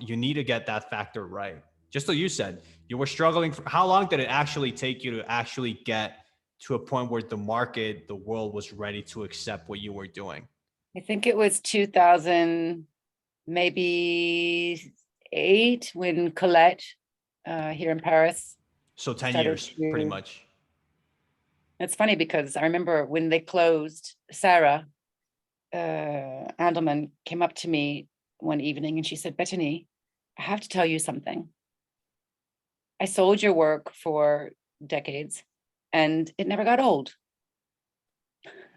you need to get that factor right. Just like you said, you were struggling. How long did it actually take you to actually get to a point where the world was ready to accept what you were doing? I think it was 2000, maybe 8, when Colette here in Paris. So 10 years, pretty much. It's funny because I remember when they closed, Sarah Andelman came up to me one evening and she said, "Betony, I have to tell you something. I sold your work for decades and it never got old."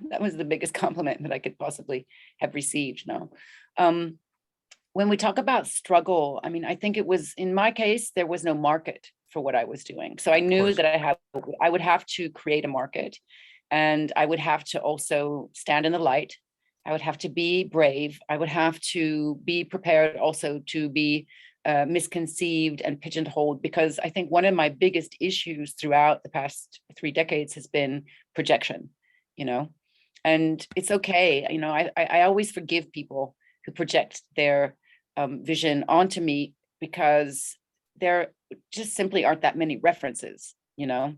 That was the biggest compliment that I could possibly have received. No. When we talk about struggle, I mean, I think it was, in my case, there was no market for what I was doing. So I knew that I would have to create a market, and I would have to also stand in the light. I would have to be brave. I would have to be prepared also to be misconceived and pigeonholed, because I think one of my biggest issues throughout the past 3 decades has been projection, you know, and it's okay. You know, I always forgive people who project their vision onto me, because there just simply aren't that many references, you know,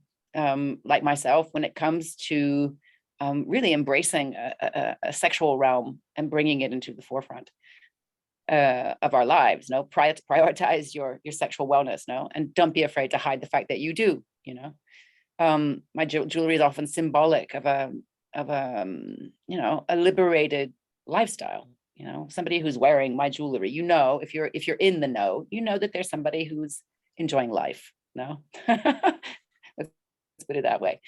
like myself, when it comes to really embracing a sexual realm and bringing it into the forefront of our lives. No, prioritize your sexual wellness. No, and don't be afraid to hide the fact that you do. You know, my jewelry is often symbolic of a you know, a liberated lifestyle. You know, somebody who's wearing my jewelry. You know, if you're in the know, you know that there's somebody who's enjoying life. No, let's put it that way.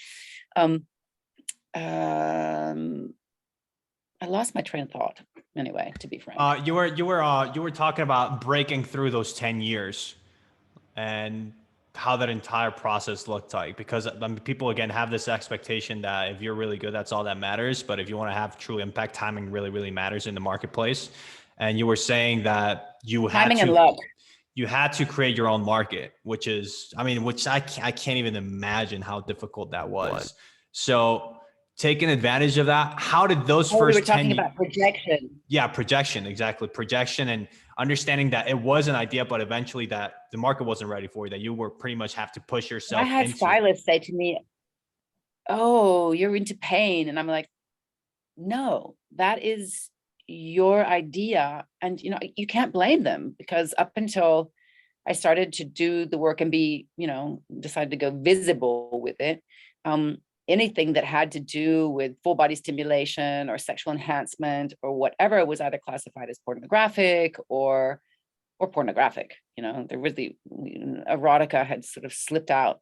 I lost my train of thought. Anyway, to be frank, you were talking about breaking through those 10 years and how that entire process looked like, because I mean, people again have this expectation that if you're really good, that's all that matters. But if you want to have true impact, timing really, really matters in the marketplace. And you were saying that timing and luck. You had to create your own market, which is, I mean, which I can't even imagine how difficult that was. So taking advantage of that, how did those first we were talking about projection. Yeah, projection, exactly. Projection, and understanding that it was an idea, but eventually that the market wasn't ready for you, that you were pretty much have to push yourself. I had stylists say to me, "Oh, you're into pain." And I'm like, no, that is your idea. And, you know, you can't blame them, because up until I started to do the work and be, you know, decided to go visible with it, anything that had to do with full body stimulation or sexual enhancement or whatever was either classified as pornographic or pornographic. You know, there was the erotica had sort of slipped out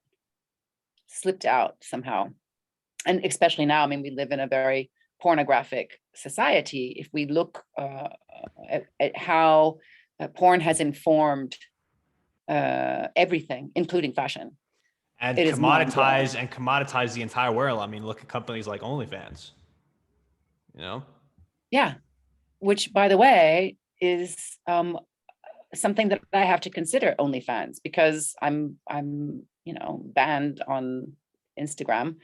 somehow. And especially now, I mean, we live in a very pornographic society. If we look at how porn has informed everything, including fashion, and commoditize the entire world. I mean, look at companies like OnlyFans. You know, yeah, which, by the way, is something that I have to consider, OnlyFans, because I'm you know, banned on Instagram,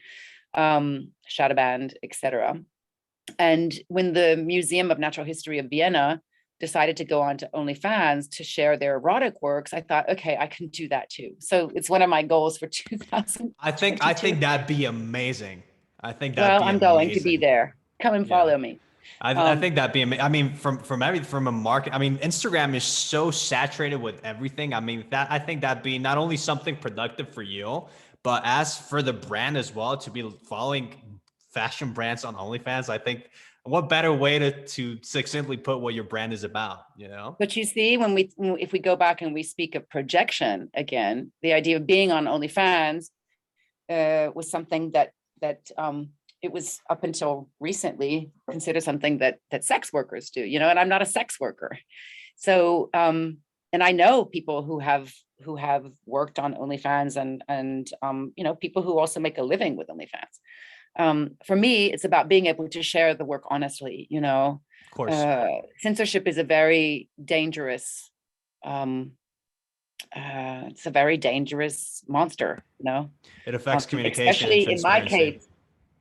shadow banned, etc. And when the Museum of Natural History of Vienna decided to go on to OnlyFans to share their erotic works, I thought, okay, I can do that too. So it's one of my goals for 2000. I think that'd be amazing. I think that'd well, be I'm amazing. Going to be there. Come and follow me. I think that'd be amazing. I mean, from a market, I mean, Instagram is so saturated with everything. I mean, I think that'd be not only something productive for you, but as for the brand as well, to be following fashion brands on OnlyFans. I think what better way to succinctly put what your brand is about, you know? But you see, if we go back and we speak of projection again, the idea of being on OnlyFans was something that it was up until recently considered something that sex workers do, you know, and I'm not a sex worker. So, and I know people who have worked on OnlyFans and you know, people who also make a living with OnlyFans. For me, it's about being able to share the work honestly, you know. Of course. Censorship is a very dangerous, it's a very dangerous monster, you know. It affects communication. Especially in my case,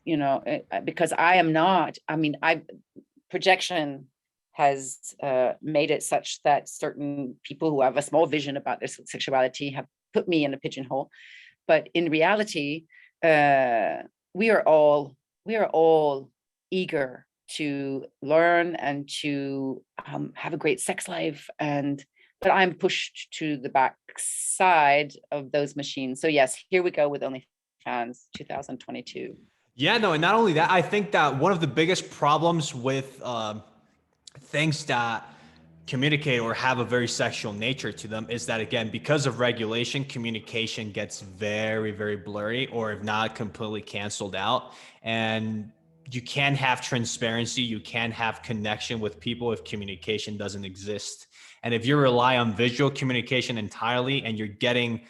you know, because I am not, I mean, projection has made it such that certain people who have a small vision about their sexuality have put me in a pigeonhole. But in reality, we are all eager to learn and to have a great sex life, but I'm pushed to the back side of those machines. So yes, here we go with OnlyFans 2022. Yeah, no, and not only that, I think that one of the biggest problems with things that communicate or have a very sexual nature to them is that, again, because of regulation, communication gets very, very blurry, or if not completely canceled out. And you can't have transparency, you can't have connection with people if communication doesn't exist. And if you rely on visual communication entirely and you're getting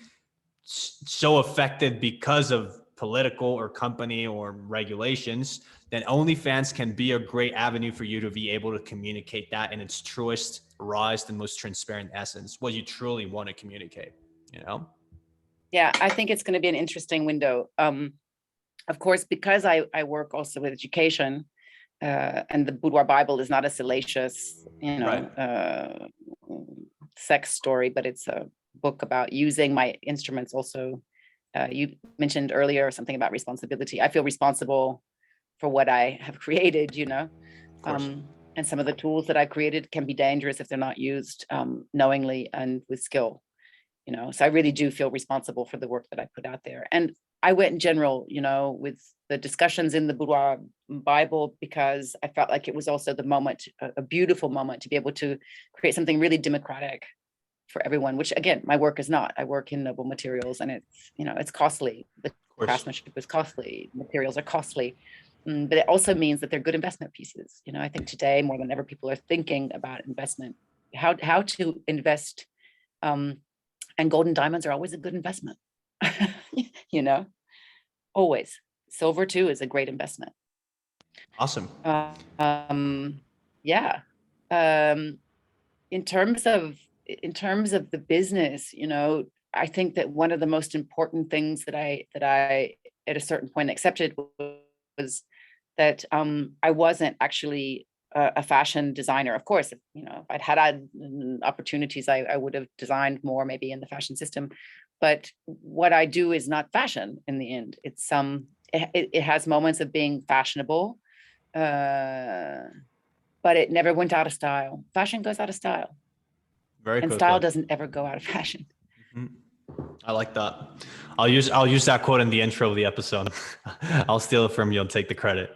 so affected because of political or company or regulations, then OnlyFans can be a great avenue for you to be able to communicate that in its truest, rawest, and most transparent essence, what you truly want to communicate, you know? Yeah, I think it's going to be an interesting window. Of course, because I work also with education, and the Boudoir Bible is not a salacious, Right. sex story, but it's a book about using my instruments also. You mentioned earlier something about responsibility. I feel responsible for what I have created, Of course. and some of the tools that I created can be dangerous if they're not used knowingly and with skill. So I really do feel responsible for the work that I put out there. And I went in general, with the discussions in the Boudoir Bible, because I felt like it was also the moment, a beautiful moment, to be able to create something really democratic for everyone, which again, my work is not. I work in noble materials, and it's costly. The Of course. craftsmanship is costly, materials are costly. But it also means that they're good investment pieces. I think today more than ever, people are thinking about investment, how to invest. And gold and diamonds are always a good investment. you know, Always. Silver too is a great investment. Awesome. Yeah. In terms of the business, I think that one of the most important things that I at a certain point accepted was that I wasn't actually a fashion designer. Of course, if I'd had opportunities, I would have designed more maybe in the fashion system. But what I do is not fashion in the end. It's it has moments of being fashionable, but it never went out of style. Fashion goes out of style, Very and quickly. style doesn't ever go out of fashion. Mhm. I like that. I'll use that quote in the intro of the episode. I'll steal it from you and take the credit.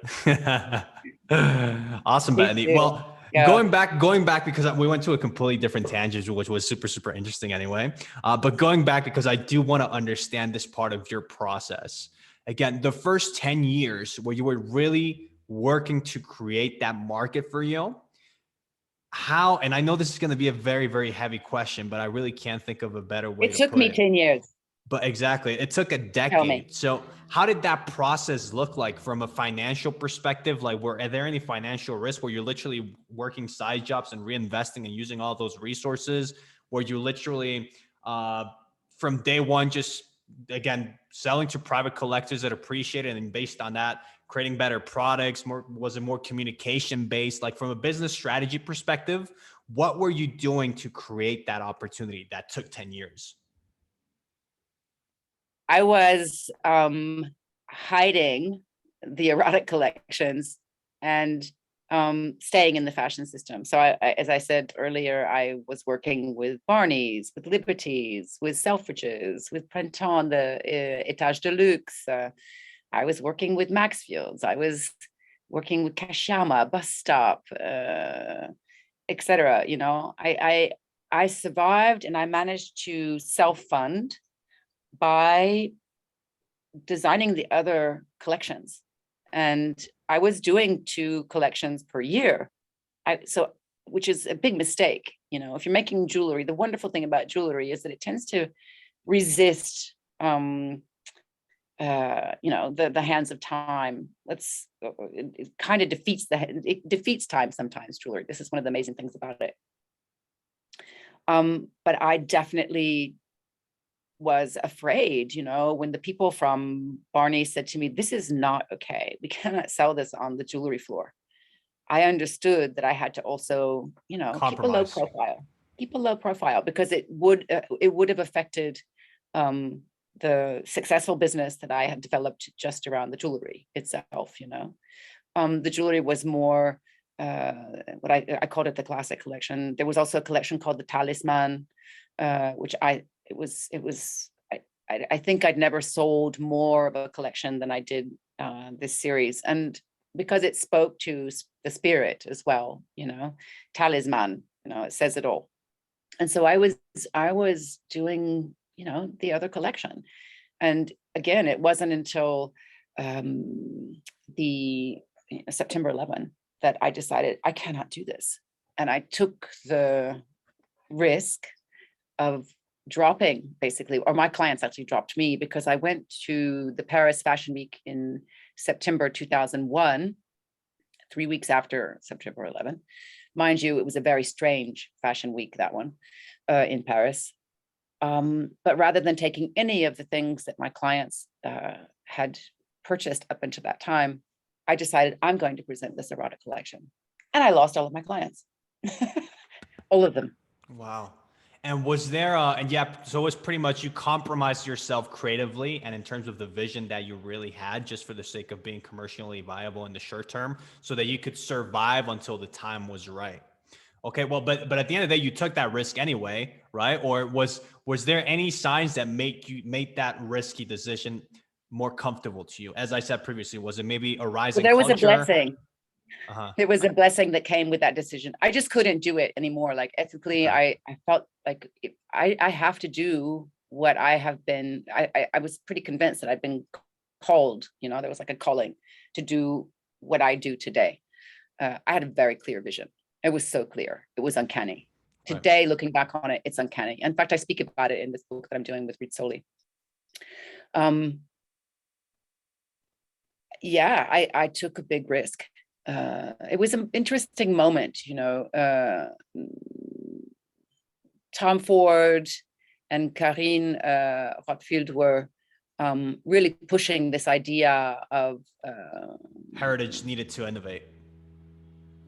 Awesome, Please Betony. do. Well, Yeah. going back because we went to a completely different tangent, which was super, super interesting anyway. But going back because I do want to understand this part of your process. Again, the first 10 years where you were really working to create that market for you, how, and I know this is going to be a very, very heavy question, but I really can't think of a better way It to took put me it. 10 years. But exactly, it took a Tell me. decade. So how did that process look like from a financial perspective? Like, are there any financial risks where you're literally working side jobs and reinvesting and using all those resources? Where you literally, from day one, just again selling to private collectors that appreciate it, and based on that, creating better products? Was it more communication based? Like from a business strategy perspective, what were you doing to create that opportunity that took 10 years? I was hiding the erotic collections and staying in the fashion system. So as I said earlier, I was working with Barney's, with Liberties, with Selfridges, with Printemps, the Etage de Luxe. I was working with Maxfields. I was working with Kashama, Bus Stop, etc. I survived, and I managed to self-fund by designing the other collections. And I was doing 2 collections per year. Which is a big mistake. If you're making jewelry, the wonderful thing about jewelry is that it tends to resist the hands of time. It kind of defeats time sometimes, jewelry. This is one of the amazing things about it. But I definitely was afraid, when the people from Barney said to me, "This is not okay. We cannot sell this on the jewelry floor." I understood that I had to also, Compromise. keep a low profile, because it would have affected the successful business that I had developed just around the jewelry itself. The jewelry was more what I called it the classic collection. There was also a collection called the Talisman, which I think I'd never sold more of a collection than I did this series. And because it spoke to the spirit as well, Talisman, it says it all. And so I was doing, the other collection. And again, it wasn't until the September 11 that I decided I cannot do this. And I took the risk of dropping basically, or my clients actually dropped me, because I went to the Paris Fashion Week in September 2001, 3 weeks after September 11th. Mind you, it was a very strange fashion week, that one, in Paris. But rather than taking any of the things that my clients had purchased up until that time, I decided I'm going to present this erotic collection. And I lost all of my clients, all of them. Wow. And was there, and yeah, so it was pretty much you compromised yourself creatively and in terms of the vision that you really had, just for the sake of being commercially viable in the short term, so that you could survive until the time was right. Okay, well, but at the end of the day, you took that risk anyway, right? Or was there any signs that made that risky decision more comfortable to you? As I said previously, was it maybe a Well, rising there was a culture? blessing. Uh-huh. There was a blessing that came with that decision. I just couldn't do it anymore. Like ethically, Okay. I felt like I have to do what I have been. I was pretty convinced that I'd been called. There was like a calling to do what I do today. I had a very clear vision. It was so clear. It was uncanny. Right. Today, looking back on it, it's uncanny. In fact, I speak about it in this book that I'm doing with Rizzoli. Yeah, I took a big risk. It was an interesting moment, Tom Ford and Karine Rothfield were really pushing this idea of Heritage needed to innovate.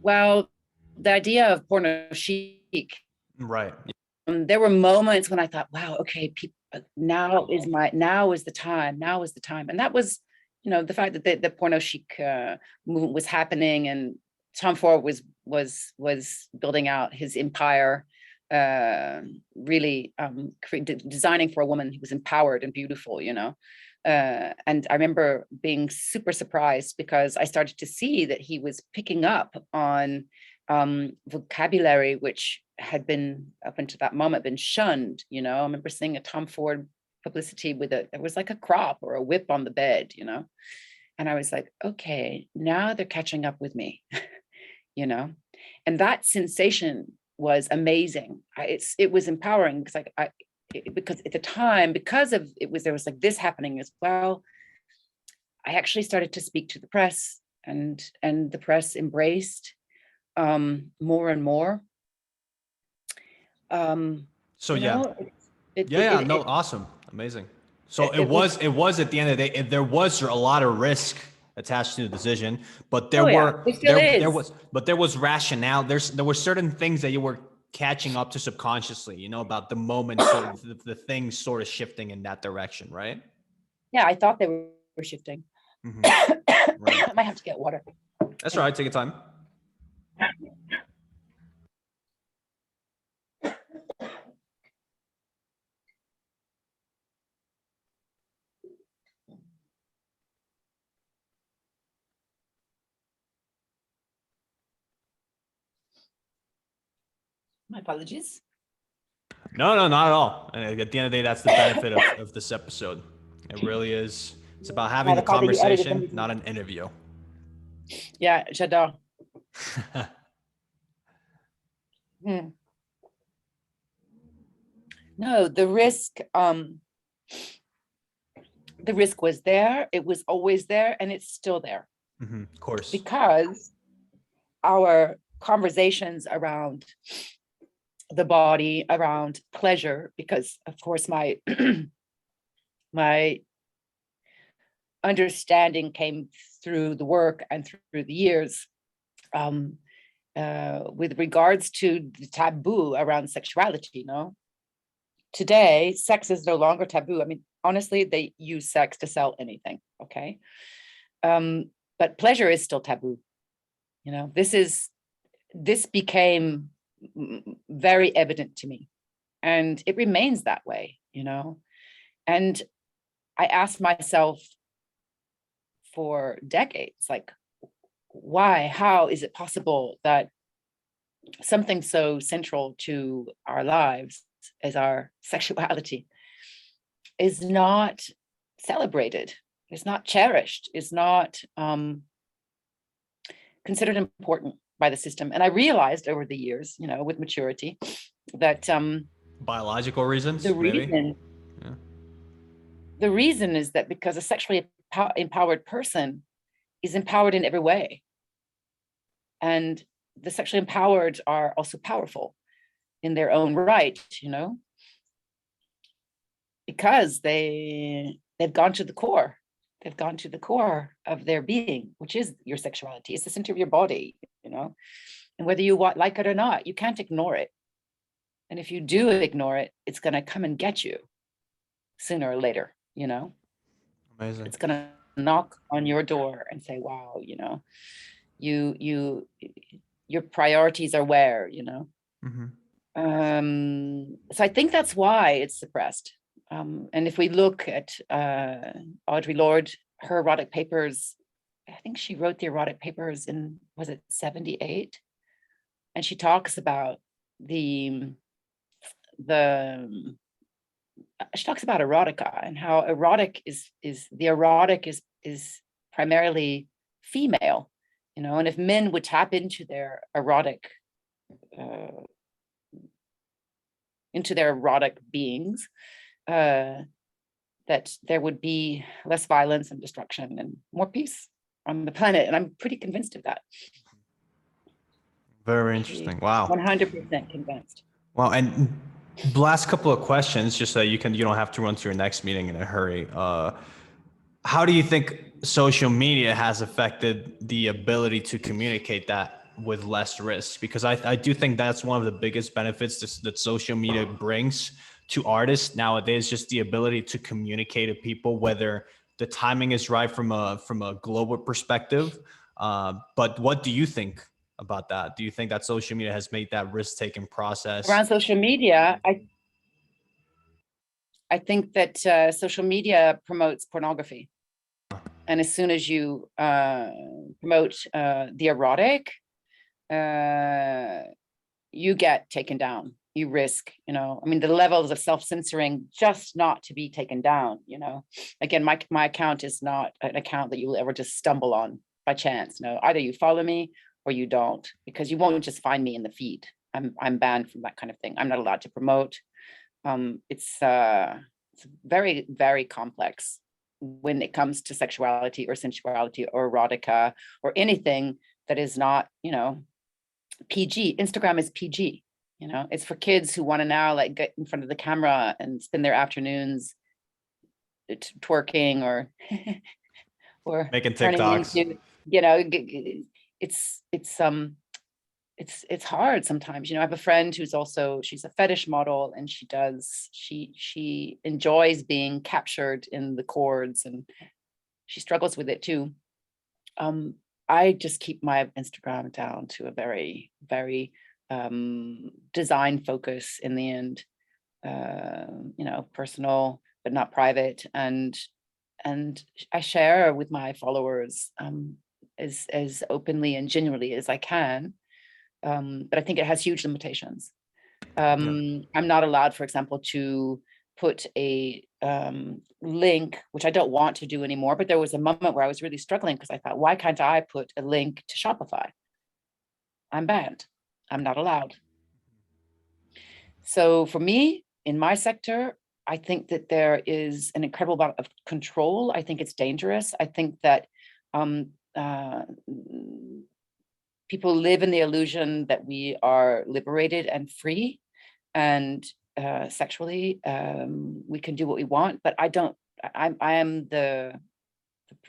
well, the idea of porno chic. Right. There were moments when I thought, wow, okay, people, now is the time. And that was, the fact that the porno chic movement was happening, and Tom Ford was building out his empire, really designing for a woman who was empowered and beautiful, and I remember being super surprised because I started to see that he was picking up on vocabulary which had been up until that moment been shunned. I remember seeing a Tom Ford publicity there was like a crop or a whip on the bed, and I was like, okay, now they're catching up with me. And that sensation was amazing. It was empowering because because at the time, there was like this happening as well, I actually started to speak to the press, and the press embraced more and more. So you yeah. know, it, Yeah, it, no, it, awesome. Amazing. So it was, it was at the end of the day, there was a lot of risk attached to the decision, but oh yeah, it still is. there was rationale. There were certain things that you were catching up to subconsciously, about the moment, sort of the things sort of shifting in that direction, right? Yeah, I thought they were shifting. Mm-hmm. Right. I might have to get water. That's right. Take your time. My apologies. No, not at all. And at the end of the day, that's the benefit of this episode. It really is. It's about having a conversation, not an interview. Yeah, j'adore. Hmm. No, the risk was there. It was always there, and it's still there. Mm-hmm. Of course. Because our conversations around the body, around pleasure, because of course my my understanding came through the work and through the years, with regards to the taboo around sexuality. Today sex is no longer taboo. I mean, honestly, they use sex to sell anything. Okay. But pleasure is still taboo. This became very evident to me, and it remains that way. And I asked myself for decades, like, why, how is it possible that something so central to our lives as our sexuality is not celebrated, is not cherished, is not considered important by the system? And I realized over the years, with maturity, that Biological The reasons, maybe. reason, Yeah. the reason is that because a sexually empowered person is empowered in every way. And the sexually empowered are also powerful in their own right, because they've gone to the core. They've gone to the core of their being, which is your sexuality. It's the center of your body, and whether you like it or not, you can't ignore it. And if you do ignore it, it's going to come and get you sooner or later. Amazing. It's going to knock on your door and say, wow, you your priorities are where. Mm-hmm. So I think that's why it's suppressed. And if we look at Audre Lorde, her erotic papers, I think she wrote the erotic papers in, was it 78? And she talks about she talks about erotica and how erotic is primarily female, and if men would tap into their erotic beings, that there would be less violence and destruction and more peace on the planet. And I'm pretty convinced of that. Very interesting. Wow. 100% convinced. Wow. And last couple of questions, just so you don't have to run to your next meeting in a hurry. How do you think social media has affected the ability to communicate that with less risk? Because I do think that's one of the biggest benefits that social media brings to artists nowadays, just the ability to communicate to people, whether the timing is right from a global perspective. But what do you think about that? Do you think that social media has made that risk-taking process? Around social media, I think that social media promotes pornography. And as soon as you promote the erotic, you get taken down. You risk, the levels of self-censoring just not to be taken down, Again, my account is not an account that you'll ever just stumble on by chance. No, either you follow me or you don't, because you won't just find me in the feed. I'm banned from that kind of thing. I'm not allowed to promote. It's very, very complex when it comes to sexuality or sensuality or erotica or anything that is not, PG. Instagram is PG. It's for kids who want to now like get in front of the camera and spend their afternoons twerking or making TikToks. It's hard sometimes. I have a friend who's she's a fetish model, and she enjoys being captured in the cords, and she struggles with it too. I just keep my Instagram down to a very, very design focus in the end, personal, but not private. And I share with my followers as openly and genuinely as I can. But I think it has huge limitations. I'm not allowed, for example, to put a link, which I don't want to do anymore, but there was a moment where I was really struggling because I thought, why can't I put a link to Shopify? I'm banned. I'm not allowed. So for me, in my sector, I think that there is an incredible amount of control. I think it's dangerous. I think that people live in the illusion that we are liberated and free, and sexually we can do what we want, but I don't. I am the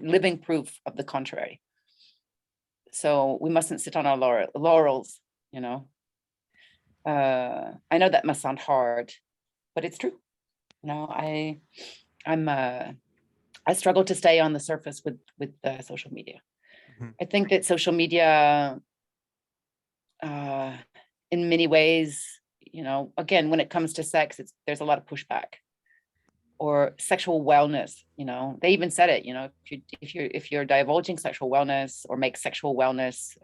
living proof of the contrary. So we mustn't sit on our laurels. I know that must sound hard, but it's true. I struggle to stay on the surface with social media. Mm-hmm. I think that social media, in many ways, again, when it comes to sex, there's a lot of pushback. Or sexual wellness, they even said it, if you're divulging sexual wellness or make sexual wellness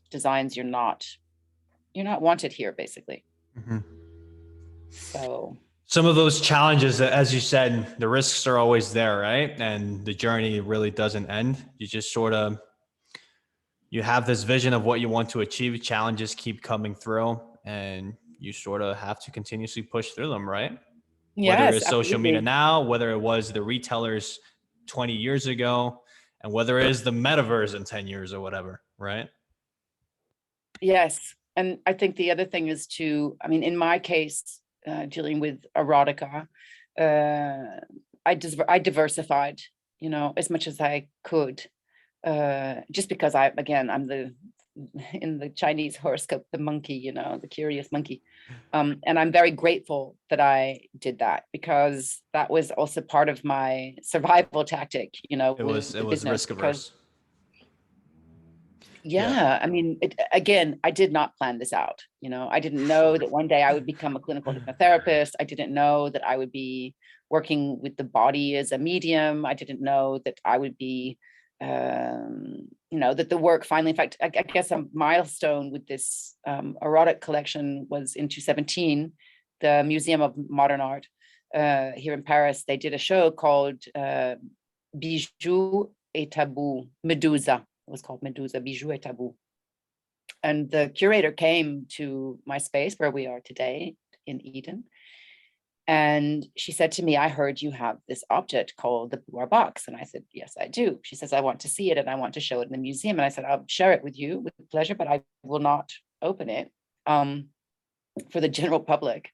designs, you're not wanted here, basically. Mm-hmm. So some of those challenges, as you said, the risks are always there, right? And the journey really doesn't end. You just you have this vision of what you want to achieve. Challenges keep coming through, and you sort of have to continuously push through them, right? Whether Yes, it's social media absolutely. now, whether it was the retailers 20 years ago, and whether it is the metaverse in 10 years or whatever, right? Yes. And I think the other thing is to, I mean, in my case, dealing with erotica, I diversified, you know, as much as I could, just because I'm the, in the Chinese horoscope, the monkey, you know, the curious monkey. And I'm very grateful that I did that, because that was also part of my survival tactic, you know, with It the was business, risk because averse. Yeah. yeah, I mean, again, I did not plan this out. You know, I didn't know Sure. that one day I would become a clinical hypnotherapist. I didn't know that I would be working with the body as a medium. I didn't know that I would be, you know, that the work finally, in fact, I guess a milestone with this erotic collection was in 2017, the Museum of Modern Art here in Paris. They did a show called Bijoux et Tabou, Medusa. It was called Medusa, Bijoux et Tabou. And the curator came to my space where we are today in Eden. And she said to me, I heard you have this object called the boudoir box. And I said, yes, I do. She says, I want to see it and I want to show it in the museum. And I said, I'll share it with you with pleasure, but I will not open it for the general public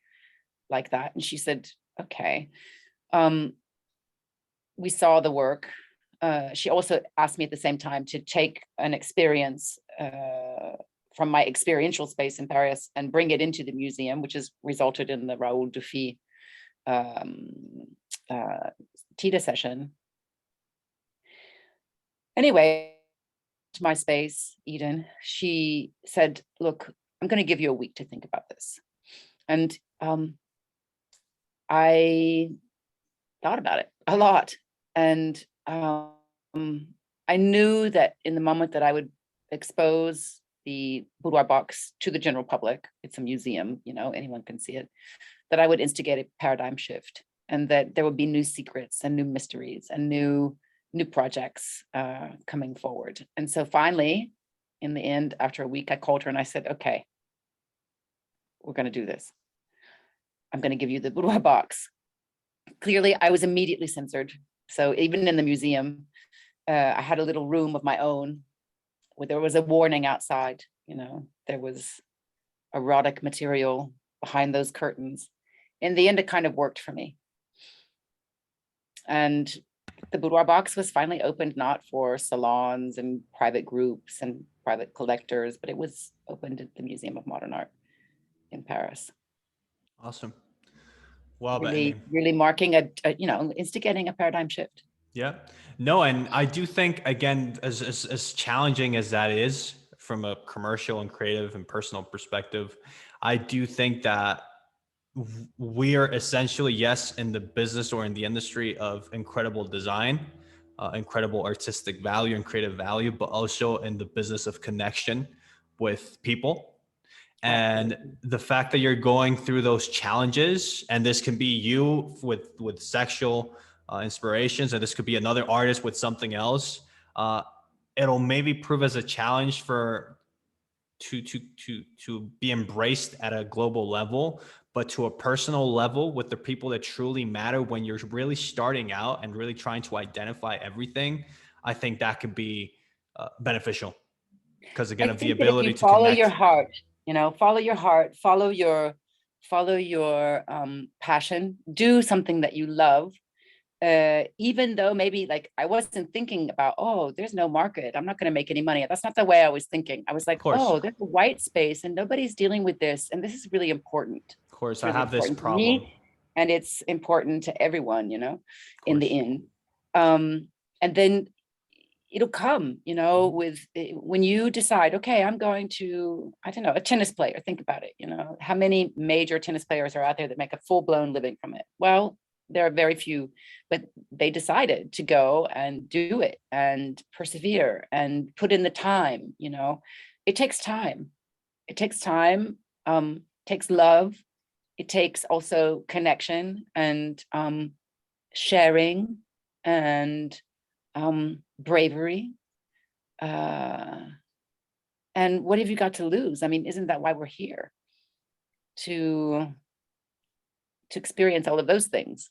like that. And she said, okay. We saw the work. She also asked me at the same time to take an experience from my experiential space in Paris and bring it into the museum, which has resulted in the Raoul Dufy TIDA session. Anyway, to my space, Eden, she said, look, I'm going to give you a week to think about this. And I thought about it a lot. And I knew that in the moment that I would expose the boudoir box to the general public, it's a museum, you know, anyone can see it, that I would instigate a paradigm shift, and that there would be new secrets and new mysteries and new projects coming forward. And so finally, in the end, after a week, I called her and I said, okay, we're going to do this. I'm going to give you the boudoir box. Clearly, I was immediately censored. So even in the museum, I had a little room of my own where there was a warning outside, you know, there was erotic material behind those curtains. In the end, it kind of worked for me. And the boudoir box was finally opened, not for salons and private groups and private collectors, but it was opened at the Museum of Modern Art in Paris. Awesome. Wow, Really, Betony. really marking you know, instigating a paradigm shift. Yeah. No, and I do think, again, as challenging as that is from a commercial and creative and personal perspective, I do think that we are essentially, yes, in the business or in the industry of incredible design, incredible artistic value and creative value, but also in the business of connection with people. And Absolutely. the fact that you're going through those challenges, and this can be you with sexual inspirations, and this could be another artist with something else. It'll maybe prove as a challenge for to be embraced at a global level, but to a personal level with the people that truly matter when you're really starting out and really trying to identify everything. I think that could be beneficial, because I again, of the think that if ability you to follow your connect. heart, you know, follow your heart, follow your passion, do something that you love, even though maybe like I wasn't thinking about, oh, there's no market, I'm not going to make any money. That's not the way I was thinking. I was Of like, course, oh, there's a white space and nobody's dealing with this, and this is really important. of course, It's I really have this important to problem. me, and it's important to everyone, you know, Of in the course. end. And then it'll come, you know, with when you decide, okay, I'm going to, I don't know, a tennis player. Think about it. You know, how many major tennis players are out there that make a full-blown living from it? Well, there are very few, but they decided to go and do it and persevere and put in the time. You know, it takes time. It takes time, takes love. It takes also connection and sharing and bravery. And what have you got to lose? I mean, isn't that why we're here? to experience all of those things,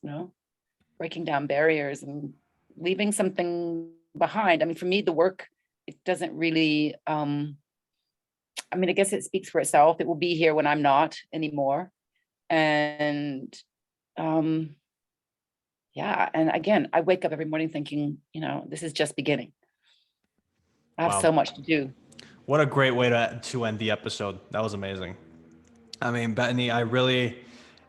breaking down barriers and leaving something behind. I mean, for me, the work, it doesn't really, I mean, I guess it speaks for itself. It will be here when I'm not anymore. And yeah, and again, I wake up every morning thinking, this is just beginning. I have so Wow. much to do. What a great way to end the episode. That was amazing. I mean, Betony, I really,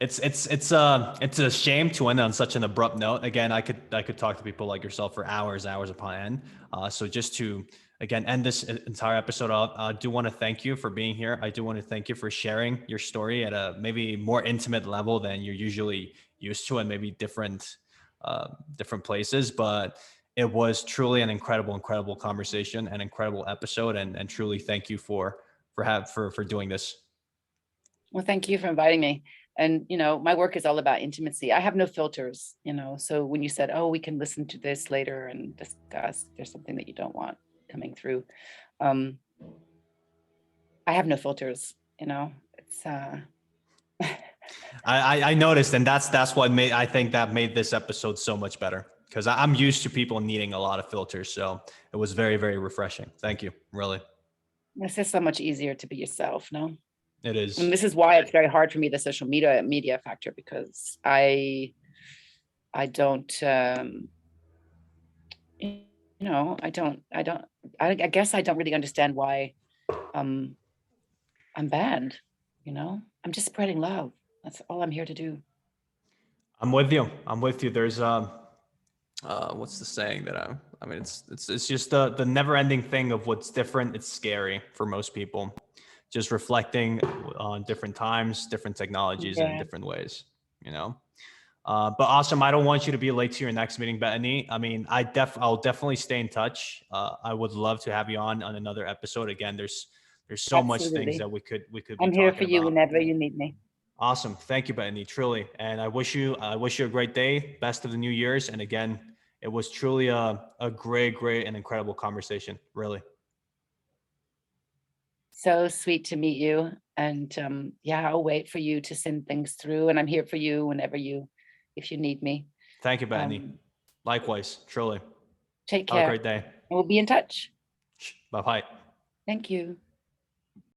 it's a shame to end on such an abrupt note. Again, I could talk to people like yourself for hours upon end. So just to again end this entire episode, I do want to thank you for being here. I do want to thank you for sharing your story at a maybe more intimate level than you're usually used to, and maybe different places. But it was truly an incredible conversation, an incredible episode, and truly thank you for doing this. Well, thank you for inviting me. And, my work is all about intimacy. I have no filters, so when you said, oh, we can listen to this later and discuss, there's something that you don't want coming through. I have no filters, it's, I noticed, and that's what I think that made this episode so much better, because I'm used to people needing a lot of filters. So it was very refreshing. Thank you. Really. it's just so much easier to be yourself, no? It And is. this is why it's very hard for me, the social media factor, because I don't, I guess I don't really understand why I'm banned, I'm just spreading love. That's all I'm here to do. I'm with you. I'm with you. There's what's the saying that I mean, it's just the never ending thing of what's different. It's scary for most people. Just reflecting on different times, different technologies, and in Yeah, different ways. You know. But awesome. I don't want you to be late to your next meeting, Bethany. I mean, I'll definitely stay in touch. I would love to have you on another episode. Again, there's so much things absolutely. that we could be I'm here talking for you about. whenever you need me. Awesome. Thank you, Bethany, truly. And I wish you a great day. Best of the New Year's. And again, it was truly a great and incredible conversation. Really. So sweet to meet you. And yeah, I'll wait for you to send things through. And I'm here for you if you need me. Thank you, Bethany. Um, Likewise, truly. take Have a care. great day. And we'll be in touch. Bye bye. Thank you.